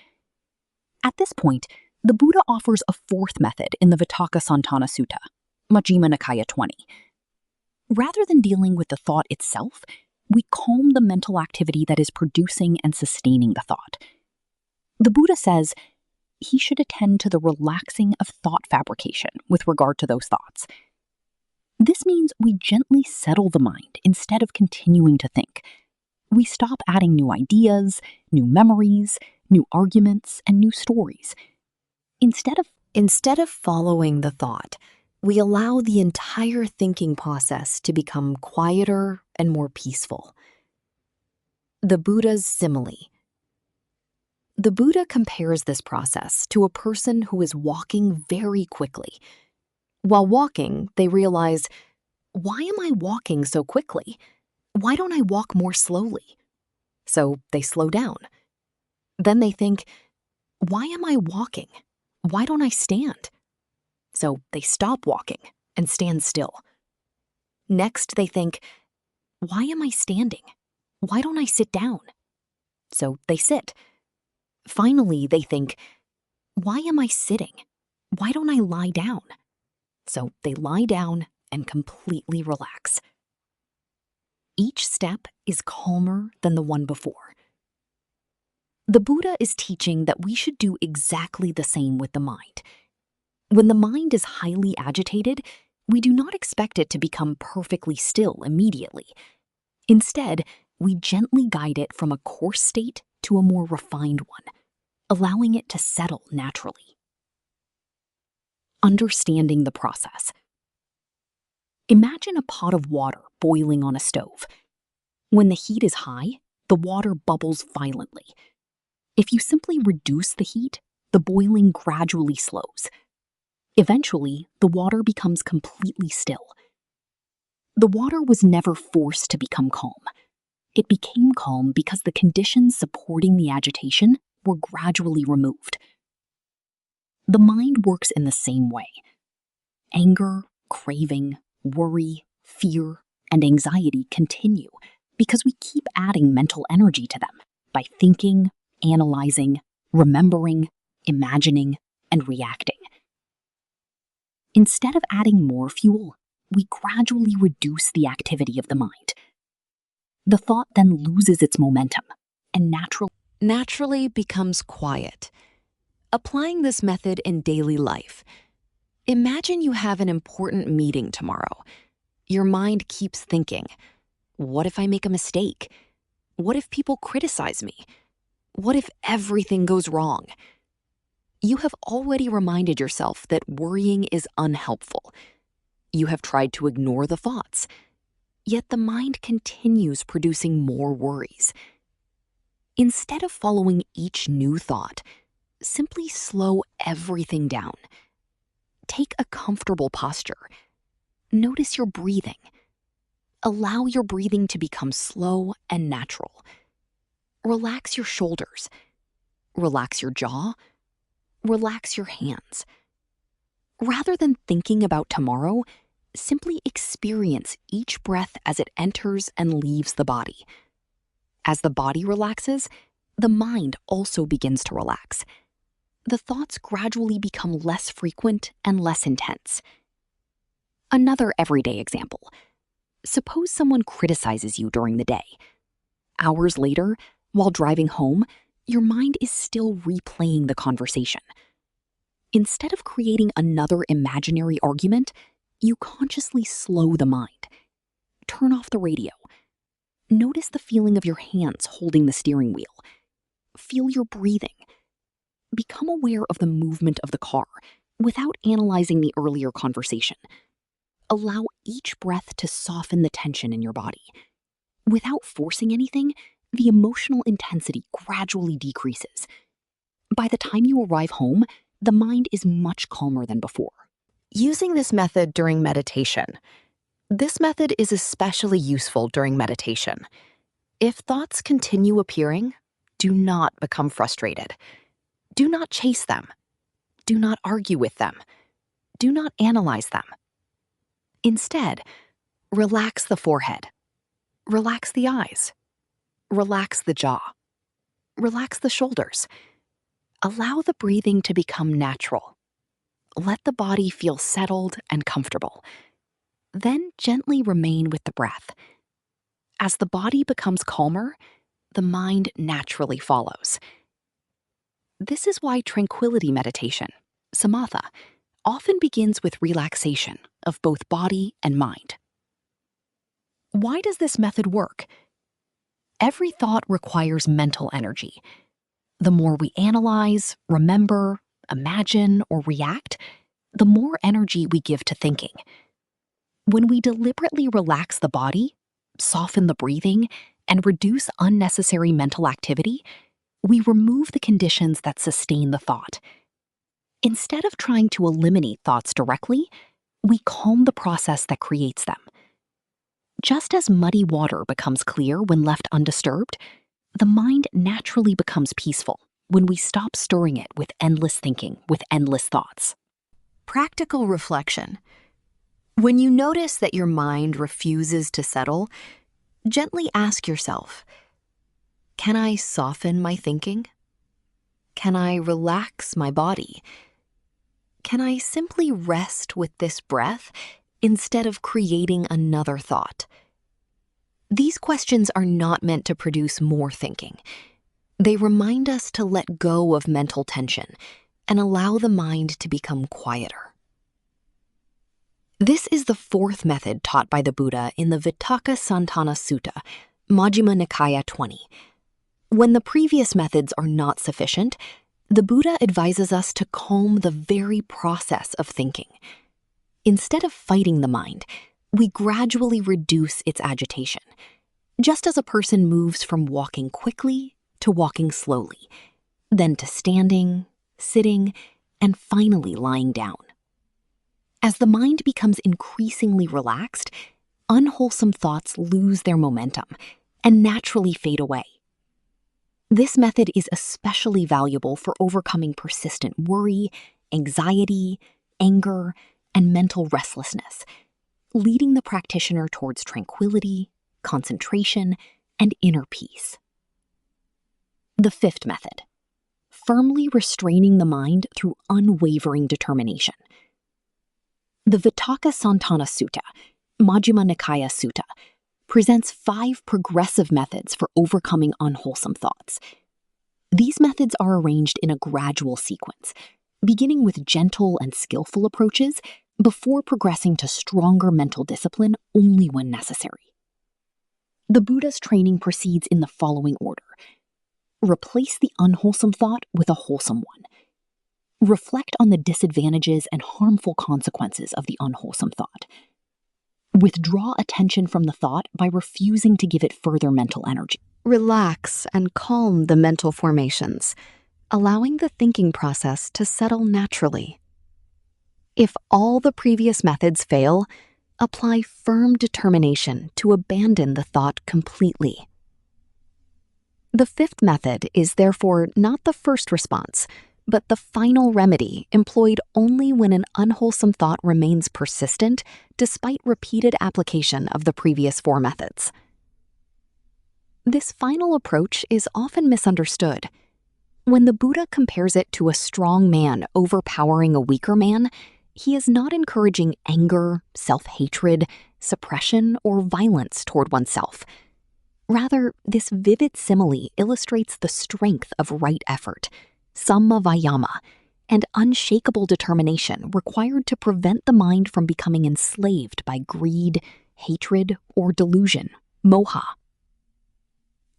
At this point, the Buddha offers a fourth method in the Vitakka Sutta, Majjhima Nikaya 20. Rather than dealing with the thought itself, we calm the mental activity that is producing and sustaining the thought. The Buddha says he should attend to the relaxing of thought fabrication with regard to those thoughts. This means we gently settle the mind instead of continuing to think. We stop adding new ideas, new memories, new arguments, and new stories. Instead of following the thought, we allow the entire thinking process to become quieter and more peaceful. The Buddha's simile. The Buddha compares this process to a person who is walking very quickly. While walking, they realize, why am I walking so quickly? Why don't I walk more slowly? So they slow down. Then they think, why am I walking? Why don't I stand? So they stop walking and stand still. Next, they think, why am I standing? Why don't I sit down? So they sit. Finally, they think, why am I sitting? Why don't I lie down? So they lie down and completely relax. Each step is calmer than the one before. The Buddha is teaching that we should do exactly the same with the mind. When the mind is highly agitated, we do not expect it to become perfectly still immediately. Instead, we gently guide it from a coarse state to a more refined one, allowing it to settle naturally. Understanding the process. Imagine a pot of water boiling on a stove. When the heat is high, the water bubbles violently. If you simply reduce the heat, the boiling gradually slows. Eventually, the water becomes completely still. The water was never forced to become calm. It became calm because the conditions supporting the agitation were gradually removed. The mind works in the same way. Anger, craving, worry, fear, and anxiety continue because we keep adding mental energy to them by thinking, analyzing, remembering, imagining, and reacting. Instead of adding more fuel, we gradually reduce the activity of the mind. The thought then loses its momentum and naturally becomes quiet. Applying this method in daily life, imagine you have an important meeting tomorrow. Your mind keeps thinking, what if I make a mistake? What if people criticize me? What if everything goes wrong? You have already reminded yourself that worrying is unhelpful. You have tried to ignore the thoughts, yet the mind continues producing more worries. Instead of following each new thought, simply slow everything down. Take a comfortable posture. Notice your breathing. Allow your breathing to become slow and natural. Relax your shoulders. Relax your jaw. Relax your hands. Rather than thinking about tomorrow, simply experience each breath as it enters and leaves the body. As the body relaxes, the mind also begins to relax. The thoughts gradually become less frequent and less intense. Another everyday example. Suppose someone criticizes you during the day. Hours later, while driving home, your mind is still replaying the conversation. Instead of creating another imaginary argument, you consciously slow the mind. Turn off the radio. Notice the feeling of your hands holding the steering wheel. Feel your breathing. Become aware of the movement of the car without analyzing the earlier conversation. Allow each breath to soften the tension in your body. Without forcing anything, the emotional intensity gradually decreases. By the time you arrive home, the mind is much calmer than before. Using this method during meditation. This method is especially useful during meditation. If thoughts continue appearing, do not become frustrated. Do not chase them. Do not argue with them. Do not analyze them. Instead, relax the forehead. Relax the eyes. Relax the jaw. Relax the shoulders. Allow the breathing to become natural. Let the body feel settled and comfortable. Then gently remain with the breath. As the body becomes calmer, the mind naturally follows. This is why tranquility meditation, samatha, often begins with relaxation of both body and mind. Why does this method work? Every thought requires mental energy. The more we analyze, remember, imagine, or react, the more energy we give to thinking. When we deliberately relax the body, soften the breathing, and reduce unnecessary mental activity, we remove the conditions that sustain the thought. Instead of trying to eliminate thoughts directly, we calm the process that creates them. Just as muddy water becomes clear when left undisturbed, the mind naturally becomes peaceful when we stop stirring it with endless thinking, with endless thoughts. Practical reflection. When you notice that your mind refuses to settle, gently ask yourself, can I soften my thinking? Can I relax my body? Can I simply rest with this breath instead of creating another thought? These questions are not meant to produce more thinking. They remind us to let go of mental tension and allow the mind to become quieter. This is the fourth method taught by the Buddha in the Vitakkasanthana Sutta, Majjhima Nikaya 20. When the previous methods are not sufficient, the Buddha advises us to calm the very process of thinking. Instead of fighting the mind, we gradually reduce its agitation, just as a person moves from walking quickly to walking slowly, then to standing, sitting, and finally lying down. As the mind becomes increasingly relaxed, unwholesome thoughts lose their momentum and naturally fade away. This method is especially valuable for overcoming persistent worry, anxiety, anger, and mental restlessness, leading the practitioner towards tranquility, concentration, and inner peace. The fifth method, firmly restraining the mind through unwavering determination. The Vitakkasanthana Sutta, Majjhima Nikaya Sutta, presents 5 progressive methods for overcoming unwholesome thoughts. These methods are arranged in a gradual sequence, beginning with gentle and skillful approaches before progressing to stronger mental discipline only when necessary. The Buddha's training proceeds in the following order. Replace the unwholesome thought with a wholesome one. Reflect on the disadvantages and harmful consequences of the unwholesome thought. Withdraw attention from the thought by refusing to give it further mental energy. Relax and calm the mental formations, allowing the thinking process to settle naturally. If all the previous methods fail, Apply firm determination to abandon the thought completely. The fifth method is therefore not the first response, but the final remedy employed only when an unwholesome thought remains persistent despite repeated application of the previous four methods. This final approach is often misunderstood. When the Buddha compares it to a strong man overpowering a weaker man, he is not encouraging anger, self-hatred, suppression, or violence toward oneself. Rather, this vivid simile illustrates the strength of right effort, samma vayama, and unshakable determination required to prevent the mind from becoming enslaved by greed, hatred, or delusion, moha.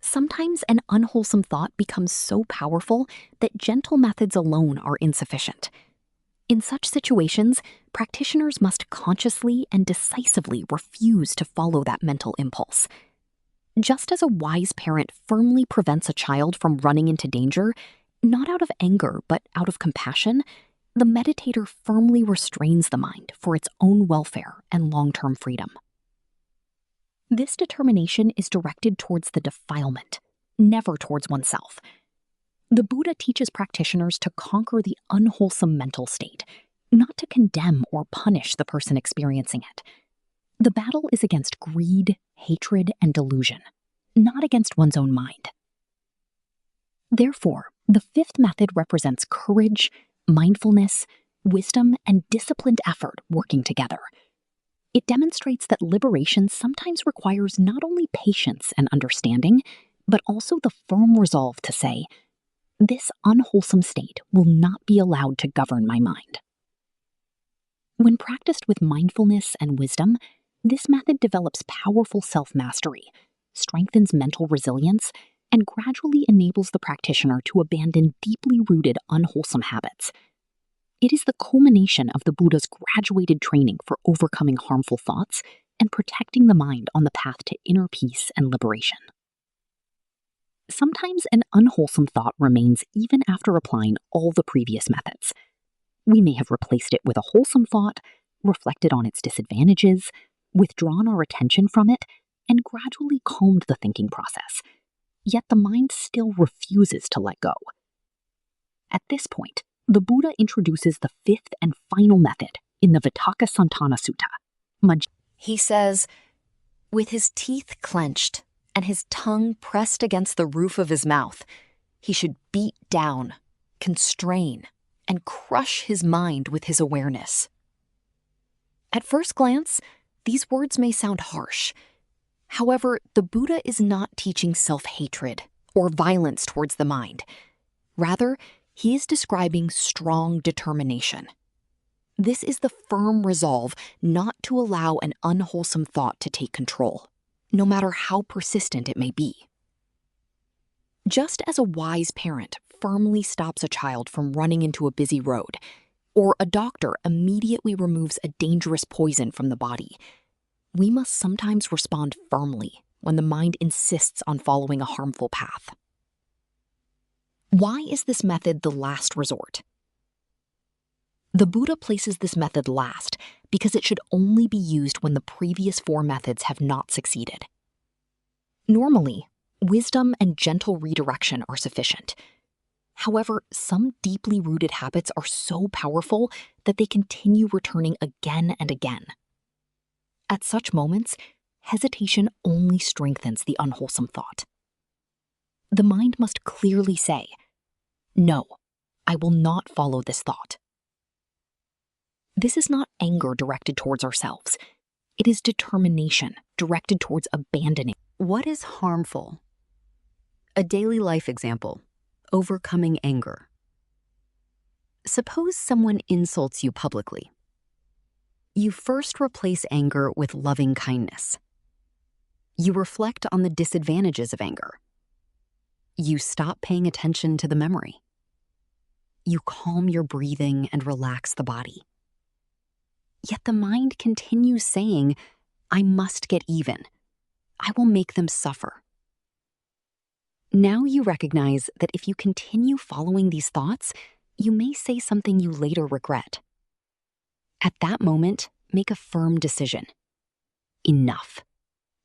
Sometimes an unwholesome thought becomes so powerful that gentle methods alone are insufficient. In such situations, practitioners must consciously and decisively refuse to follow that mental impulse. Just as a wise parent firmly prevents a child from running into danger, not out of anger but out of compassion, the meditator firmly restrains the mind for its own welfare and long-term freedom. This determination is directed towards the defilement, never towards oneself. The Buddha teaches practitioners to conquer the unwholesome mental state, not to condemn or punish the person experiencing it. The battle is against greed, hatred, and delusion, not against one's own mind. Therefore, the fifth method represents courage, mindfulness, wisdom, and disciplined effort working together. It demonstrates that liberation sometimes requires not only patience and understanding, but also the firm resolve to say, "This unwholesome state will not be allowed to govern my mind." When practiced with mindfulness and wisdom, this method develops powerful self-mastery, strengthens mental resilience, and gradually enables the practitioner to abandon deeply rooted unwholesome habits. It is the culmination of the Buddha's graduated training for overcoming harmful thoughts and protecting the mind on the path to inner peace and liberation. Sometimes an unwholesome thought remains even after applying all the previous methods. We may have replaced it with a wholesome thought, reflected on its disadvantages, withdrawn our attention from it, and gradually calmed the thinking process. Yet the mind still refuses to let go. At this point, the Buddha introduces the fifth and final method in the Vitakkasanthana Sutta. He says, with his teeth clenched and his tongue pressed against the roof of his mouth, he should beat down, constrain, and crush his mind with his awareness. At first glance, these words may sound harsh. However, the Buddha is not teaching self-hatred or violence towards the mind. Rather, he is describing strong determination. This is the firm resolve not to allow an unwholesome thought to take control, no matter how persistent it may be. Just as a wise parent firmly stops a child from running into a busy road, or a doctor immediately removes a dangerous poison from the body, we must sometimes respond firmly when the mind insists on following a harmful path. Why is this method the last resort? The Buddha places this method last because it should only be used when the previous four methods have not succeeded. Normally, wisdom and gentle redirection are sufficient. However, some deeply rooted habits are so powerful that they continue returning again and again. At such moments, hesitation only strengthens the unwholesome thought. The mind must clearly say, "No, I will not follow this thought." This is not anger directed towards ourselves. It is determination directed towards abandoning. What is harmful? A daily life example, overcoming anger. Suppose someone insults you publicly. You first replace anger with loving kindness. You reflect on the disadvantages of anger. You stop paying attention to the memory. You calm your breathing and relax the body. Yet the mind continues saying, "I must get even. I will make them suffer." Now you recognize that if you continue following these thoughts, you may say something you later regret. At that moment, make a firm decision. enough.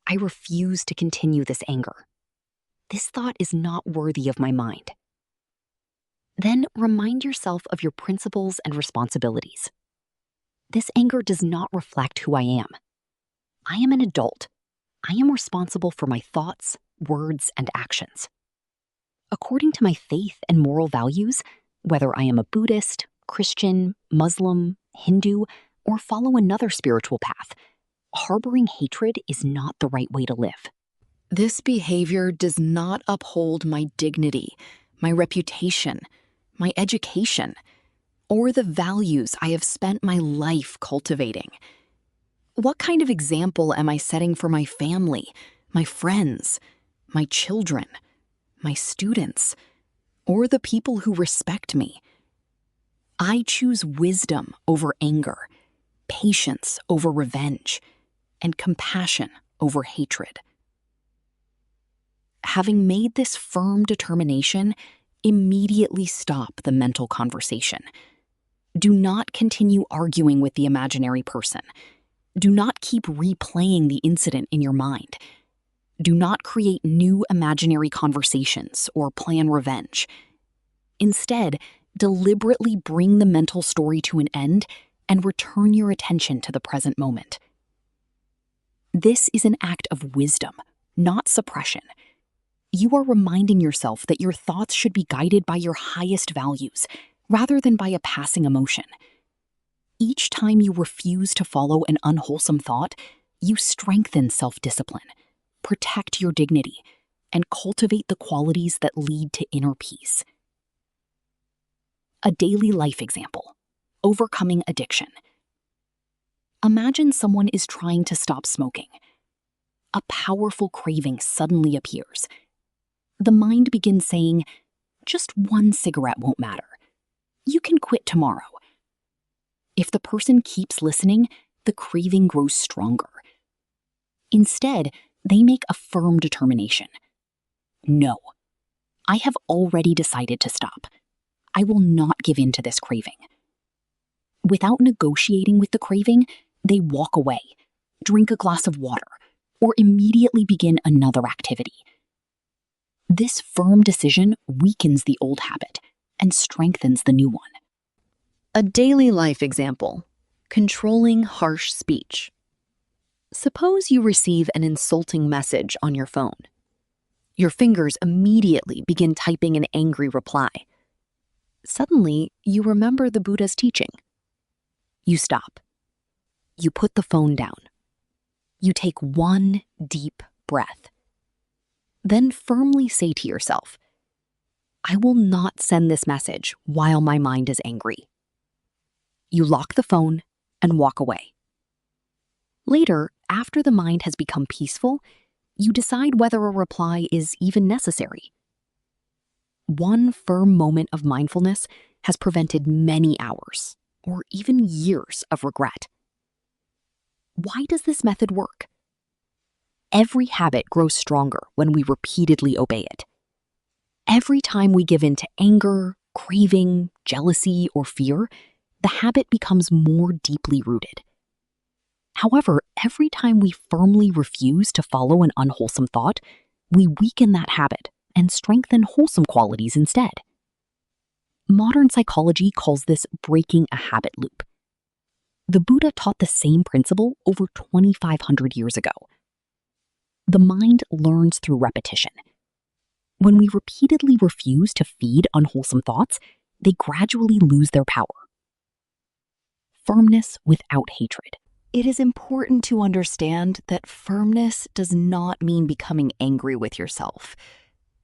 I refuse to continue this anger. This thought is not worthy of my mind. Then remind yourself of your principles and responsibilities. This anger does not reflect who I am. I am an adult. I am responsible for my thoughts, words, and actions. According to my faith and moral values, whether I am a Buddhist, Christian, Muslim, Hindu, or follow another spiritual path, harboring hatred is not the right way to live. This behavior does not uphold my dignity, my reputation, my education, or the values I have spent my life cultivating. What kind of example am I setting for my family, my friends, my children, my students, or the people who respect me? I choose wisdom over anger, patience over revenge, and compassion over hatred. Having made this firm determination, immediately stop the mental conversation. Do not continue arguing with the imaginary person. Do not keep replaying the incident in your mind. Do not create new imaginary conversations or plan revenge. Instead, deliberately bring the mental story to an end and return your attention to the present moment. This is an act of wisdom, not suppression. You are reminding yourself that your thoughts should be guided by your highest values, rather than by a passing emotion. Each time you refuse to follow an unwholesome thought, you strengthen self-discipline, protect your dignity, and cultivate the qualities that lead to inner peace. A daily life example: overcoming addiction. Imagine someone is trying to stop smoking. A powerful craving suddenly appears. The mind begins saying, "Just one cigarette won't matter. You can quit tomorrow." If the person keeps listening, the craving grows stronger. Instead, they make a firm determination. No, I have already decided to stop. I will not give in to this craving. Without negotiating with the craving, they walk away, drink a glass of water, or immediately begin another activity. This firm decision weakens the old habit and strengthens the new one. A daily life example: controlling harsh speech. Suppose you receive an insulting message on your phone. Your fingers immediately begin typing an angry reply. Suddenly, you remember the Buddha's teaching. You stop. You put the phone down. You take one deep breath. Then firmly say to yourself, "I will not send this message while my mind is angry." You lock the phone and walk away. Later, after the mind has become peaceful, you decide whether a reply is even necessary. One firm moment of mindfulness has prevented many hours, or even years of regret. Why does this method work? Every habit grows stronger when we repeatedly obey it. Every time we give in to anger, craving, jealousy, or fear, the habit becomes more deeply rooted. However, every time we firmly refuse to follow an unwholesome thought, we weaken that habit and strengthen wholesome qualities instead. Modern psychology calls this breaking a habit loop. The Buddha taught the same principle over 2,500 years ago. The mind learns through repetition. When we repeatedly refuse to feed unwholesome thoughts, they gradually lose their power. Firmness without hatred. It is important to understand that firmness does not mean becoming angry with yourself.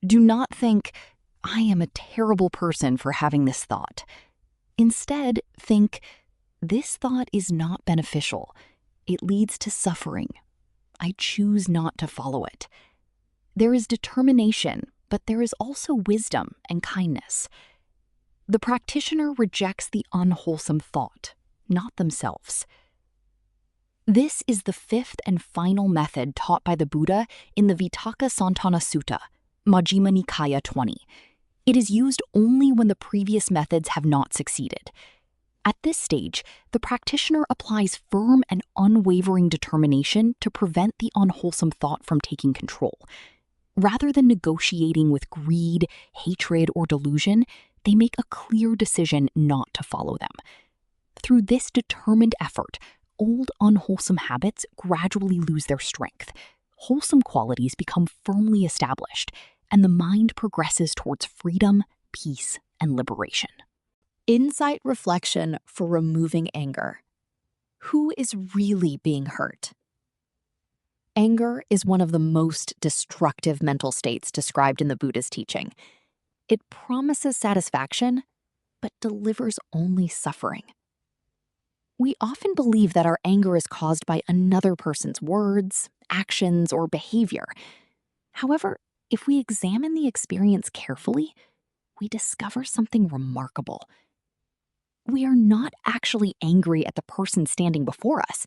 Do not think, "I am a terrible person for having this thought." Instead, think, "This thought is not beneficial. It leads to suffering. I choose not to follow it." There is determination, but there is also wisdom and kindness. The practitioner rejects the unwholesome thought, not themselves. This is the fifth and final method taught by the Buddha in the Vitakkasaṇṭana Sutta, Majjhima Nikaya 20. It is used only when the previous methods have not succeeded. At this stage, the practitioner applies firm and unwavering determination to prevent the unwholesome thought from taking control. Rather than negotiating with greed, hatred, or delusion, they make a clear decision not to follow them. Through this determined effort, old unwholesome habits gradually lose their strength. Wholesome qualities become firmly established, and the mind progresses towards freedom, peace, and liberation. Insight reflection for removing anger. Who is really being hurt? Anger is one of the most destructive mental states described in the Buddha's teaching. It promises satisfaction, but delivers only suffering. We often believe that our anger is caused by another person's words, actions, or behavior. However, if we examine the experience carefully, we discover something remarkable. We are not actually angry at the person standing before us.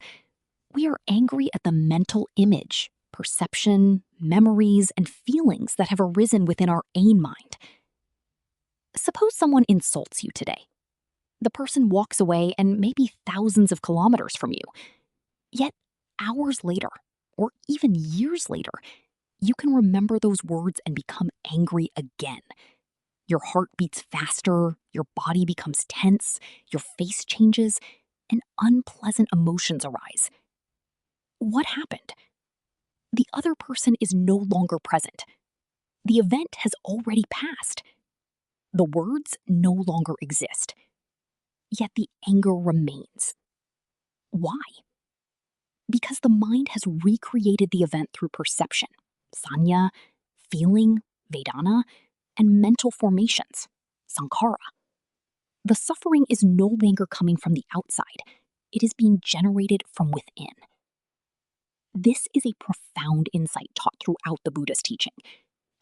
We are angry at the mental image, perception, memories, and feelings that have arisen within our own mind. Suppose someone insults you today. The person walks away and may be thousands of kilometers from you. Yet, hours later, or even years later, you can remember those words and become angry again. Your heart beats faster, your body becomes tense, your face changes, and unpleasant emotions arise. What happened? The other person is no longer present. The event has already passed. The words no longer exist. Yet the anger remains. Why? Because the mind has recreated the event through perception, sanya, feeling, vedana, and mental formations, sankhara. The suffering is no longer coming from the outside. It is being generated from within. This is a profound insight taught throughout the Buddha's teaching.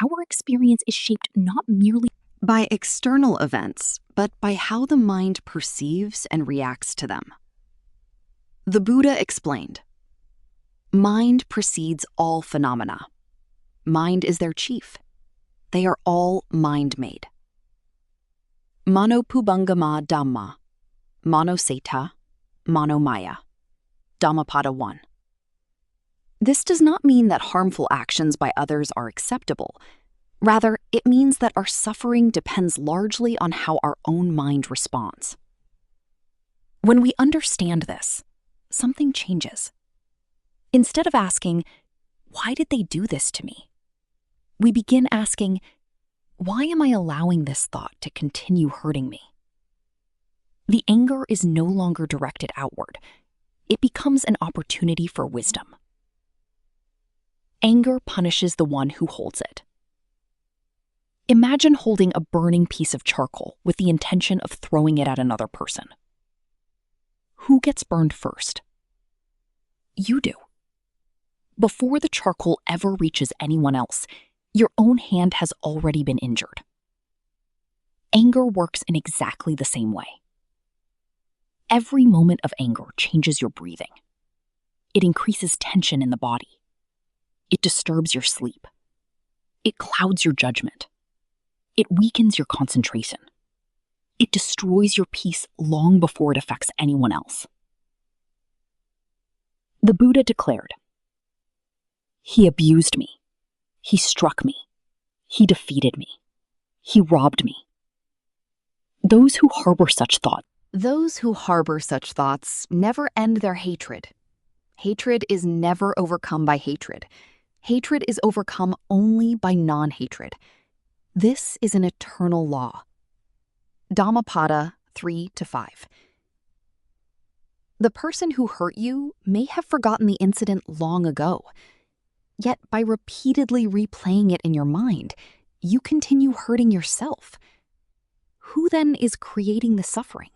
Our experience is shaped not merely by external events, but by how the mind perceives and reacts to them. The Buddha explained, "Mind precedes all phenomena. Mind is their chief. They are all mind-made. Manopubangama Dhamma, Manoseta, Manomaya, Dhammapada 1. This does not mean that harmful actions by others are acceptable. Rather, it means that our suffering depends largely on how our own mind responds. When we understand this, something changes. Instead of asking, "Why did they do this to me?" we begin asking, "Why am I allowing this thought to continue hurting me?" The anger is no longer directed outward. It becomes an opportunity for wisdom. Anger punishes the one who holds it. Imagine holding a burning piece of charcoal with the intention of throwing it at another person. Who gets burned first? You do. Before the charcoal ever reaches anyone else, your own hand has already been injured. Anger works in exactly the same way. Every moment of anger changes your breathing. It increases tension in the body. It disturbs your sleep. It clouds your judgment. It weakens your concentration. It destroys your peace long before it affects anyone else. The Buddha declared, "He abused me. He struck me. He defeated me. He robbed me." Those who harbor such thoughts never end their hatred. Hatred is never overcome by hatred. Hatred is overcome only by non-hatred. This is an eternal law. Dhammapada 3-5. The person who hurt you may have forgotten the incident long ago. Yet by repeatedly replaying it in your mind, you continue hurting yourself. Who then is creating the suffering?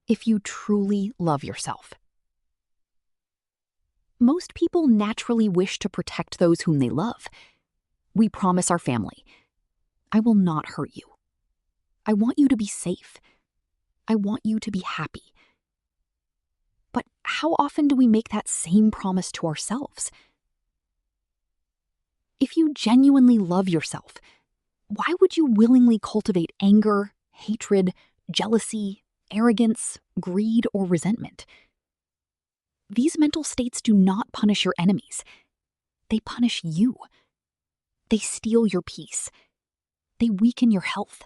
If you truly love yourself. Most people naturally wish to protect those whom they love. We promise our family, "I will not hurt you. I want you to be safe. I want you to be happy." But how often do we make that same promise to ourselves? If you genuinely love yourself, why would you willingly cultivate anger, hatred, jealousy, arrogance, greed, or resentment. These mental states do not punish your enemies. They punish you. They steal your peace. They weaken your health.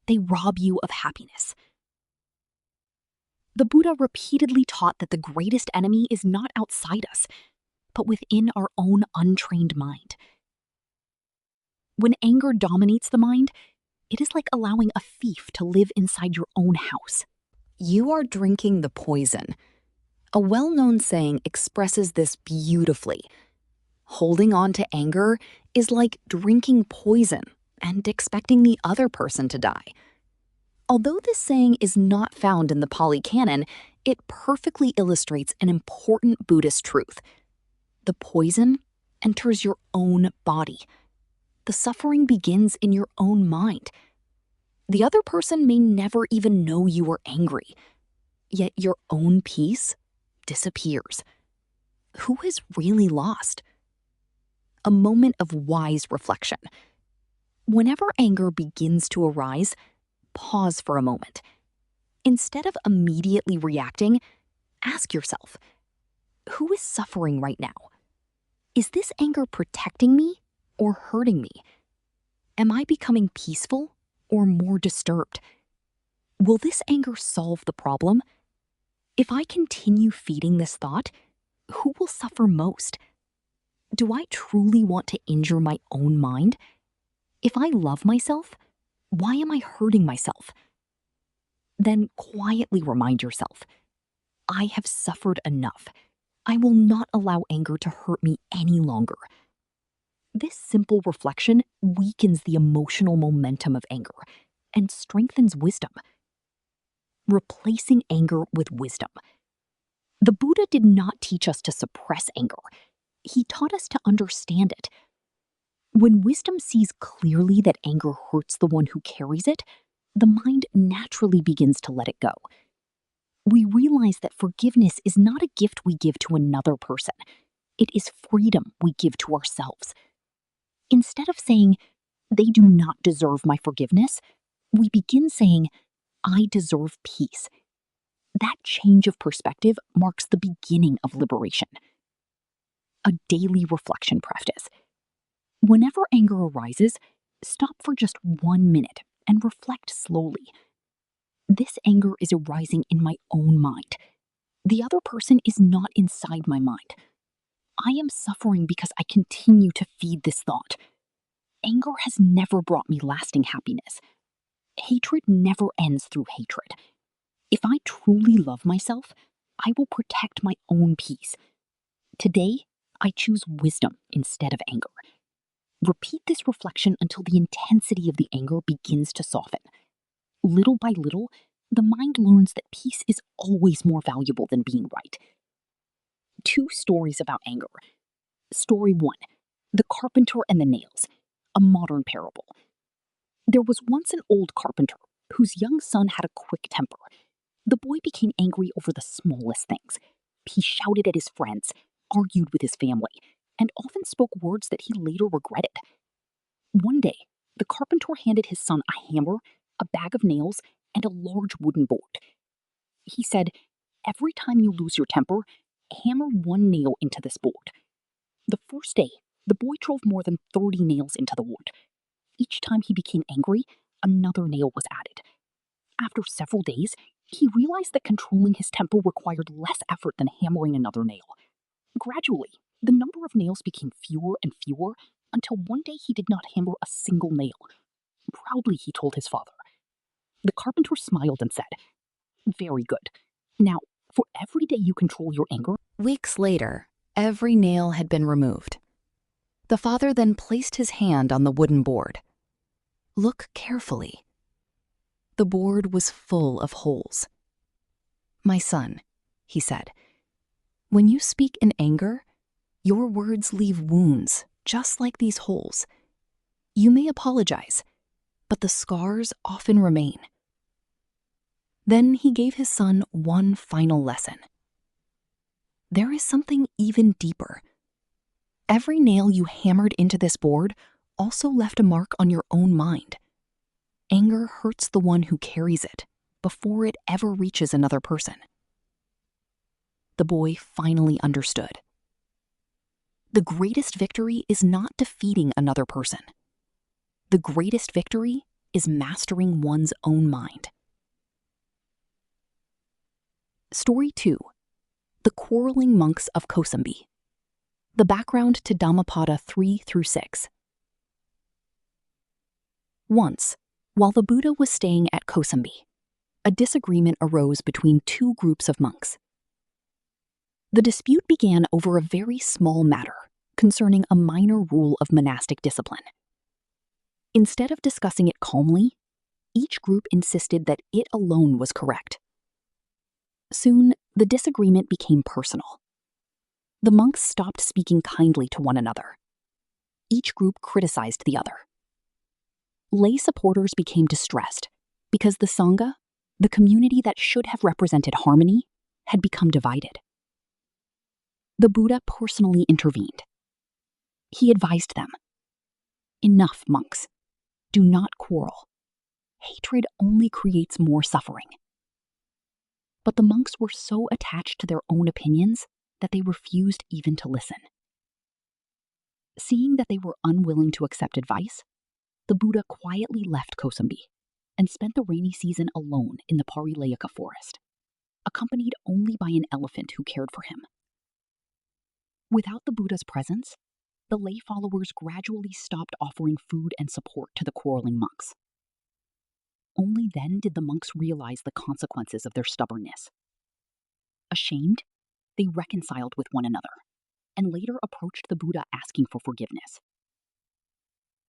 They rob you of happiness. The Buddha repeatedly taught that the greatest enemy is not outside us, but within our own untrained mind. When anger dominates the mind, it is like allowing a thief to live inside your own house. You are drinking the poison. A well-known saying expresses this beautifully. Holding on to anger is like drinking poison and expecting the other person to die. Although this saying is not found in the Pali Canon, it perfectly illustrates an important Buddhist truth. The poison enters your own body. The suffering begins in your own mind. The other person may never even know you are angry, yet your own peace disappears. Who has really lost? A moment of wise reflection. Whenever anger begins to arise, pause for a moment. Instead of immediately reacting, ask yourself, who is suffering right now? Is this anger protecting me or hurting me? Am I becoming peaceful or more disturbed? Will this anger solve the problem? If I continue feeding this thought, who will suffer most? Do I truly want to injure my own mind? If I love myself, why am I hurting myself? Then quietly remind yourself, I have suffered enough. I will not allow anger to hurt me any longer. This simple reflection weakens the emotional momentum of anger and strengthens wisdom. Replacing anger with wisdom. The Buddha did not teach us to suppress anger. He taught us to understand it. When wisdom sees clearly that anger hurts the one who carries it, the mind naturally begins to let it go. We realize that forgiveness is not a gift we give to another person. It is freedom we give to ourselves. Instead of saying, they do not deserve my forgiveness, we begin saying, I deserve peace. That change of perspective marks the beginning of liberation. A daily reflection practice. Whenever anger arises, stop for just 1 minute and reflect slowly. This anger is arising in my own mind. The other person is not inside my mind. I am suffering because I continue to feed this thought. Anger has never brought me lasting happiness. Hatred never ends through hatred. If I truly love myself, I will protect my own peace. Today, I choose wisdom instead of anger. Repeat this reflection until the intensity of the anger begins to soften. Little by little, the mind learns that peace is always more valuable than being right. 2 stories about anger. Story 1, The Carpenter and the Nails, a modern parable. There was once an old carpenter whose young son had a quick temper. The boy became angry over the smallest things. He shouted at his friends, argued with his family, and often spoke words that he later regretted. One day, the carpenter handed his son a hammer, a bag of nails, and a large wooden board. He said, every time you lose your temper, hammer 1 nail into this board. The first day, the boy drove more than 30 nails into the wood. Each time he became angry, another nail was added. After several days, he realized that controlling his temper required less effort than hammering another nail. Gradually, the number of nails became fewer and fewer until one day he did not hammer a single nail. Proudly, he told his father. The carpenter smiled and said, very good. Now, for every day you control your anger. Weeks later, every nail had been removed. The father then placed his hand on the wooden board. Look carefully. The board was full of holes. My son, he said, when you speak in anger, your words leave wounds just like these holes. You may apologize, but the scars often remain. Then he gave his son one final lesson. There is something even deeper. Every nail you hammered into this board also left a mark on your own mind. Anger hurts the one who carries it before it ever reaches another person. The boy finally understood. The greatest victory is not defeating another person. The greatest victory is mastering one's own mind. Story 2. The Quarreling Monks of Kosambi. The background to Dhammapada 3-6. Once, while the Buddha was staying at Kosambi, a disagreement arose between two groups of monks. The dispute began over a very small matter concerning a minor rule of monastic discipline. Instead of discussing it calmly, each group insisted that it alone was correct. Soon, the disagreement became personal. The monks stopped speaking kindly to one another. Each group criticized the other. Lay supporters became distressed because the Sangha, the community that should have represented harmony, had become divided. The Buddha personally intervened. He advised them, "Enough, monks. Do not quarrel. Hatred only creates more suffering." But the monks were so attached to their own opinions that they refused even to listen. Seeing that they were unwilling to accept advice, the Buddha quietly left Kosambi and spent the rainy season alone in the Parilayaka forest, accompanied only by an elephant who cared for him. Without the Buddha's presence, the lay followers gradually stopped offering food and support to the quarreling monks. Only then did the monks realize the consequences of their stubbornness. Ashamed, they reconciled with one another and later approached the Buddha asking for forgiveness.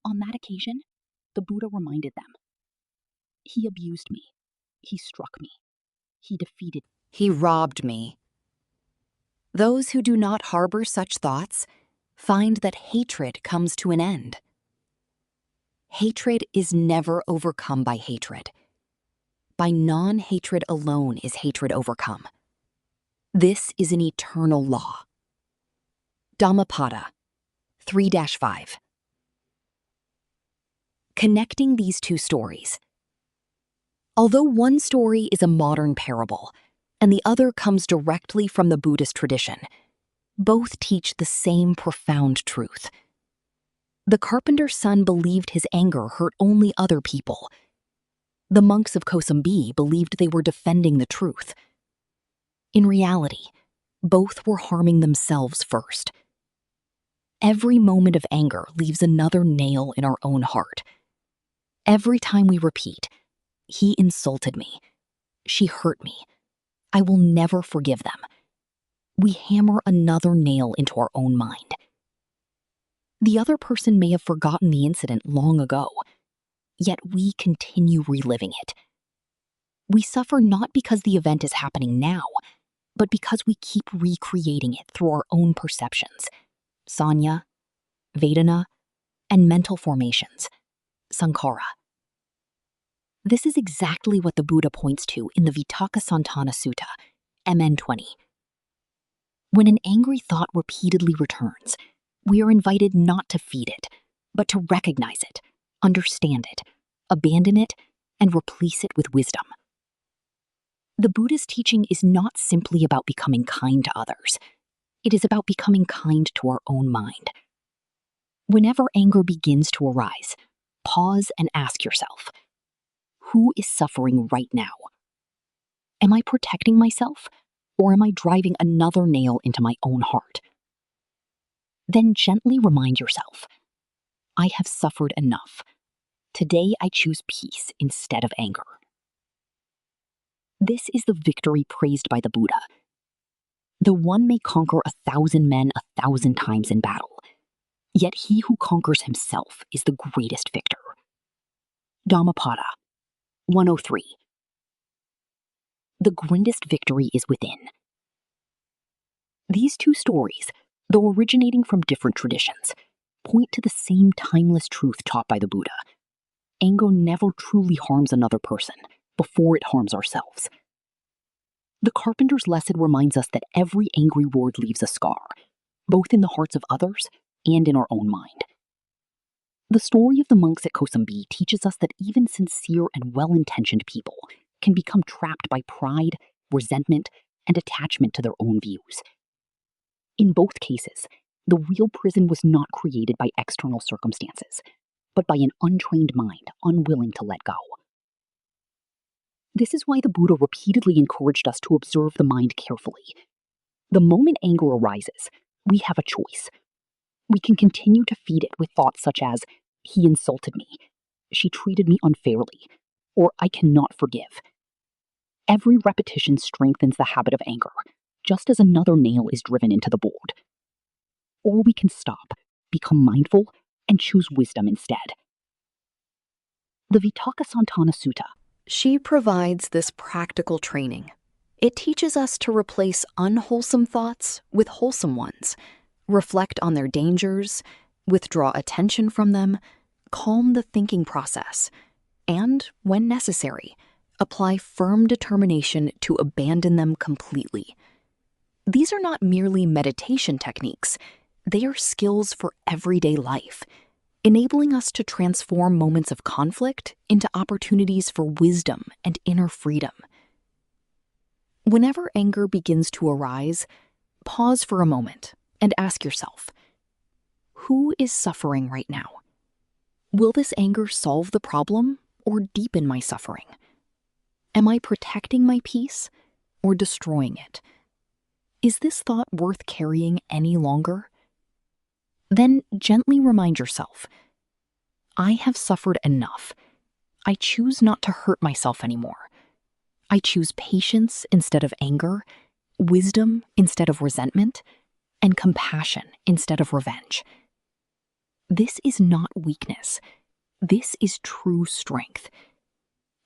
On that occasion, the Buddha reminded them, "He abused me. He struck me. He defeated me. He robbed me." Those who do not harbor such thoughts find that hatred comes to an end. Hatred is never overcome by hatred. By non-hatred alone is hatred overcome. This is an eternal law. Dhammapada 3-5. Connecting these two stories. Although one story is a modern parable, and the other comes directly from the Buddhist tradition, both teach the same profound truth. The carpenter's son believed his anger hurt only other people. The monks of Kosambi believed they were defending the truth. In reality, both were harming themselves first. Every moment of anger leaves another nail in our own heart. Every time we repeat, "He insulted me. She hurt me. I will never forgive them," we hammer another nail into our own mind. The other person may have forgotten the incident long ago, yet we continue reliving it. We suffer not because the event is happening now, but because we keep recreating it through our own perceptions, sanya, vedana, and mental formations, sankhara. This is exactly what the Buddha points to in the Vitakka Sutta, MN 20. When an angry thought repeatedly returns, we are invited not to feed it, but to recognize it, understand it, abandon it, and replace it with wisdom. The Buddha's teaching is not simply about becoming kind to others. It is about becoming kind to our own mind. Whenever anger begins to arise, pause and ask yourself, who is suffering right now? Am I protecting myself, or am I driving another nail into my own heart? Then gently remind yourself, I have suffered enough. Today I choose peace instead of anger. This is the victory praised by the Buddha. The one may conquer 1,000 men 1,000 times in battle, yet he who conquers himself is the greatest victor. Dhammapada 103. The grandest victory is within. These two stories, though originating from different traditions, point to the same timeless truth taught by the Buddha. Anger never truly harms another person before it harms ourselves. The carpenter's lesson reminds us that every angry word leaves a scar, both in the hearts of others and in our own mind. The story of the monks at Kosambi teaches us that even sincere and well-intentioned people can become trapped by pride, resentment, and attachment to their own views. In both cases, the real prison was not created by external circumstances, but by an untrained mind unwilling to let go. This is why the Buddha repeatedly encouraged us to observe the mind carefully. The moment anger arises, we have a choice. We can continue to feed it with thoughts such as, "He insulted me," "She treated me unfairly," or "I cannot forgive." Every repetition strengthens the habit of anger, just as another nail is driven into the board. Or we can stop, become mindful, and choose wisdom instead. The Vitakasantana Sutta. She provides this practical training. It teaches us to replace unwholesome thoughts with wholesome ones, reflect on their dangers, withdraw attention from them, calm the thinking process, and, when necessary, apply firm determination to abandon them completely. These are not merely meditation techniques, they are skills for everyday life, enabling us to transform moments of conflict into opportunities for wisdom and inner freedom. Whenever anger begins to arise, pause for a moment and ask yourself, who is suffering right now? Will this anger solve the problem or deepen my suffering? Am I protecting my peace or destroying it? Is this thought worth carrying any longer? Then gently remind yourself, I have suffered enough. I choose not to hurt myself anymore. I choose patience instead of anger, wisdom instead of resentment, and compassion instead of revenge. This is not weakness. This is true strength.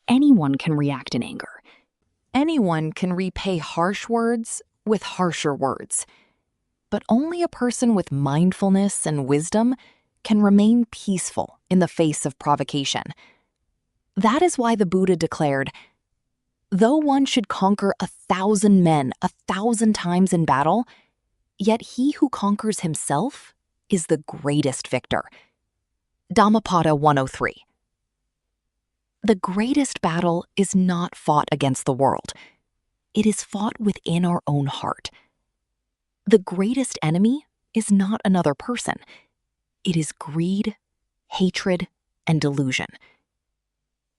Anyone can react in anger. Anyone can repay harsh words with harsher words. But only a person with mindfulness and wisdom can remain peaceful in the face of provocation. That is why the Buddha declared, though one should conquer 1,000 men 1,000 times in battle, yet he who conquers himself is the greatest victor. Dhammapada 103. The greatest battle is not fought against the world. It is fought within our own heart. The greatest enemy is not another person. It is greed, hatred, and delusion.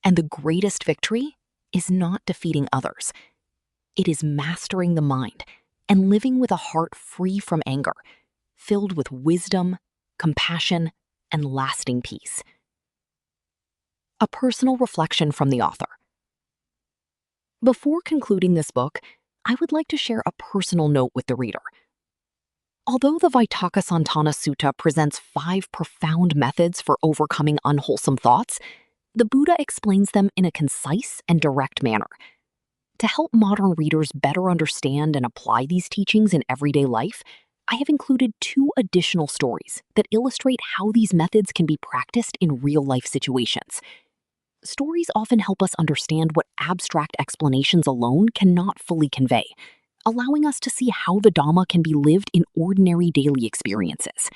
And the greatest victory is not defeating others. It is mastering the mind and living with a heart free from anger, filled with wisdom, compassion, and lasting peace. A personal reflection from the author. Before concluding this book, I would like to share a personal note with the reader. Although the Vitakasantana Sutta presents 5 profound methods for overcoming unwholesome thoughts, the Buddha explains them in a concise and direct manner. To help modern readers better understand and apply these teachings in everyday life, I have included 2 additional stories that illustrate how these methods can be practiced in real-life situations. Stories often help us understand what abstract explanations alone cannot fully convey, allowing us to see how the Dhamma can be lived in ordinary daily experiences.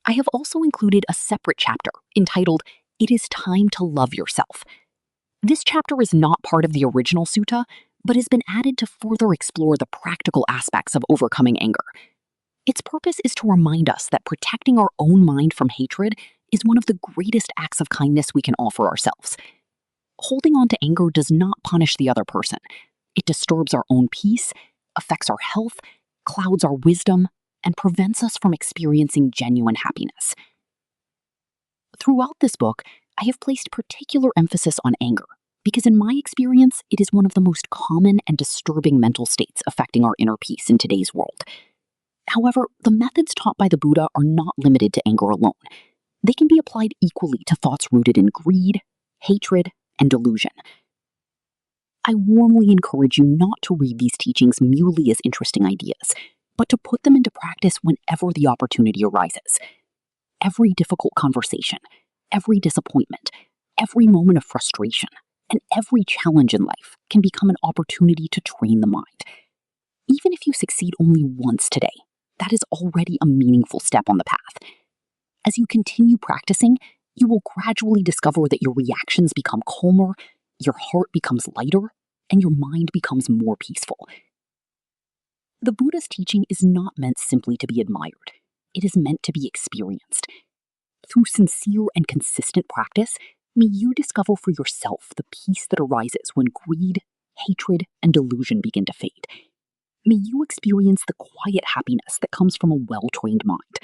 I have also included a separate chapter entitled, It is Time to Love Yourself. This chapter is not part of the original sutta, but has been added to further explore the practical aspects of overcoming anger. Its purpose is to remind us that protecting our own mind from hatred is one of the greatest acts of kindness we can offer ourselves. Holding on to anger does not punish the other person. It disturbs our own peace, affects our health, clouds our wisdom, and prevents us from experiencing genuine happiness. Throughout this book, I have placed particular emphasis on anger, because in my experience, it is one of the most common and disturbing mental states affecting our inner peace in today's world. However, the methods taught by the Buddha are not limited to anger alone. They can be applied equally to thoughts rooted in greed, hatred, and delusion. I warmly encourage you not to read these teachings merely as interesting ideas, but to put them into practice whenever the opportunity arises. Every difficult conversation, every disappointment, every moment of frustration, and every challenge in life can become an opportunity to train the mind. Even if you succeed only once today, that is already a meaningful step on the path. As you continue practicing, you will gradually discover that your reactions become calmer, your heart becomes lighter, and your mind becomes more peaceful. The Buddha's teaching is not meant simply to be admired. It is meant to be experienced. Through sincere and consistent practice, may you discover for yourself the peace that arises when greed, hatred, and delusion begin to fade. May you experience the quiet happiness that comes from a well-trained mind.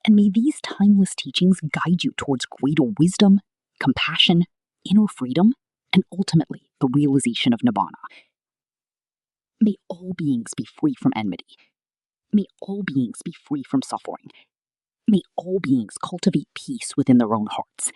And may these timeless teachings guide you towards greater wisdom, compassion, inner freedom, and ultimately the realization of Nibbana. May all beings be free from enmity. May all beings be free from suffering. May all beings cultivate peace within their own hearts.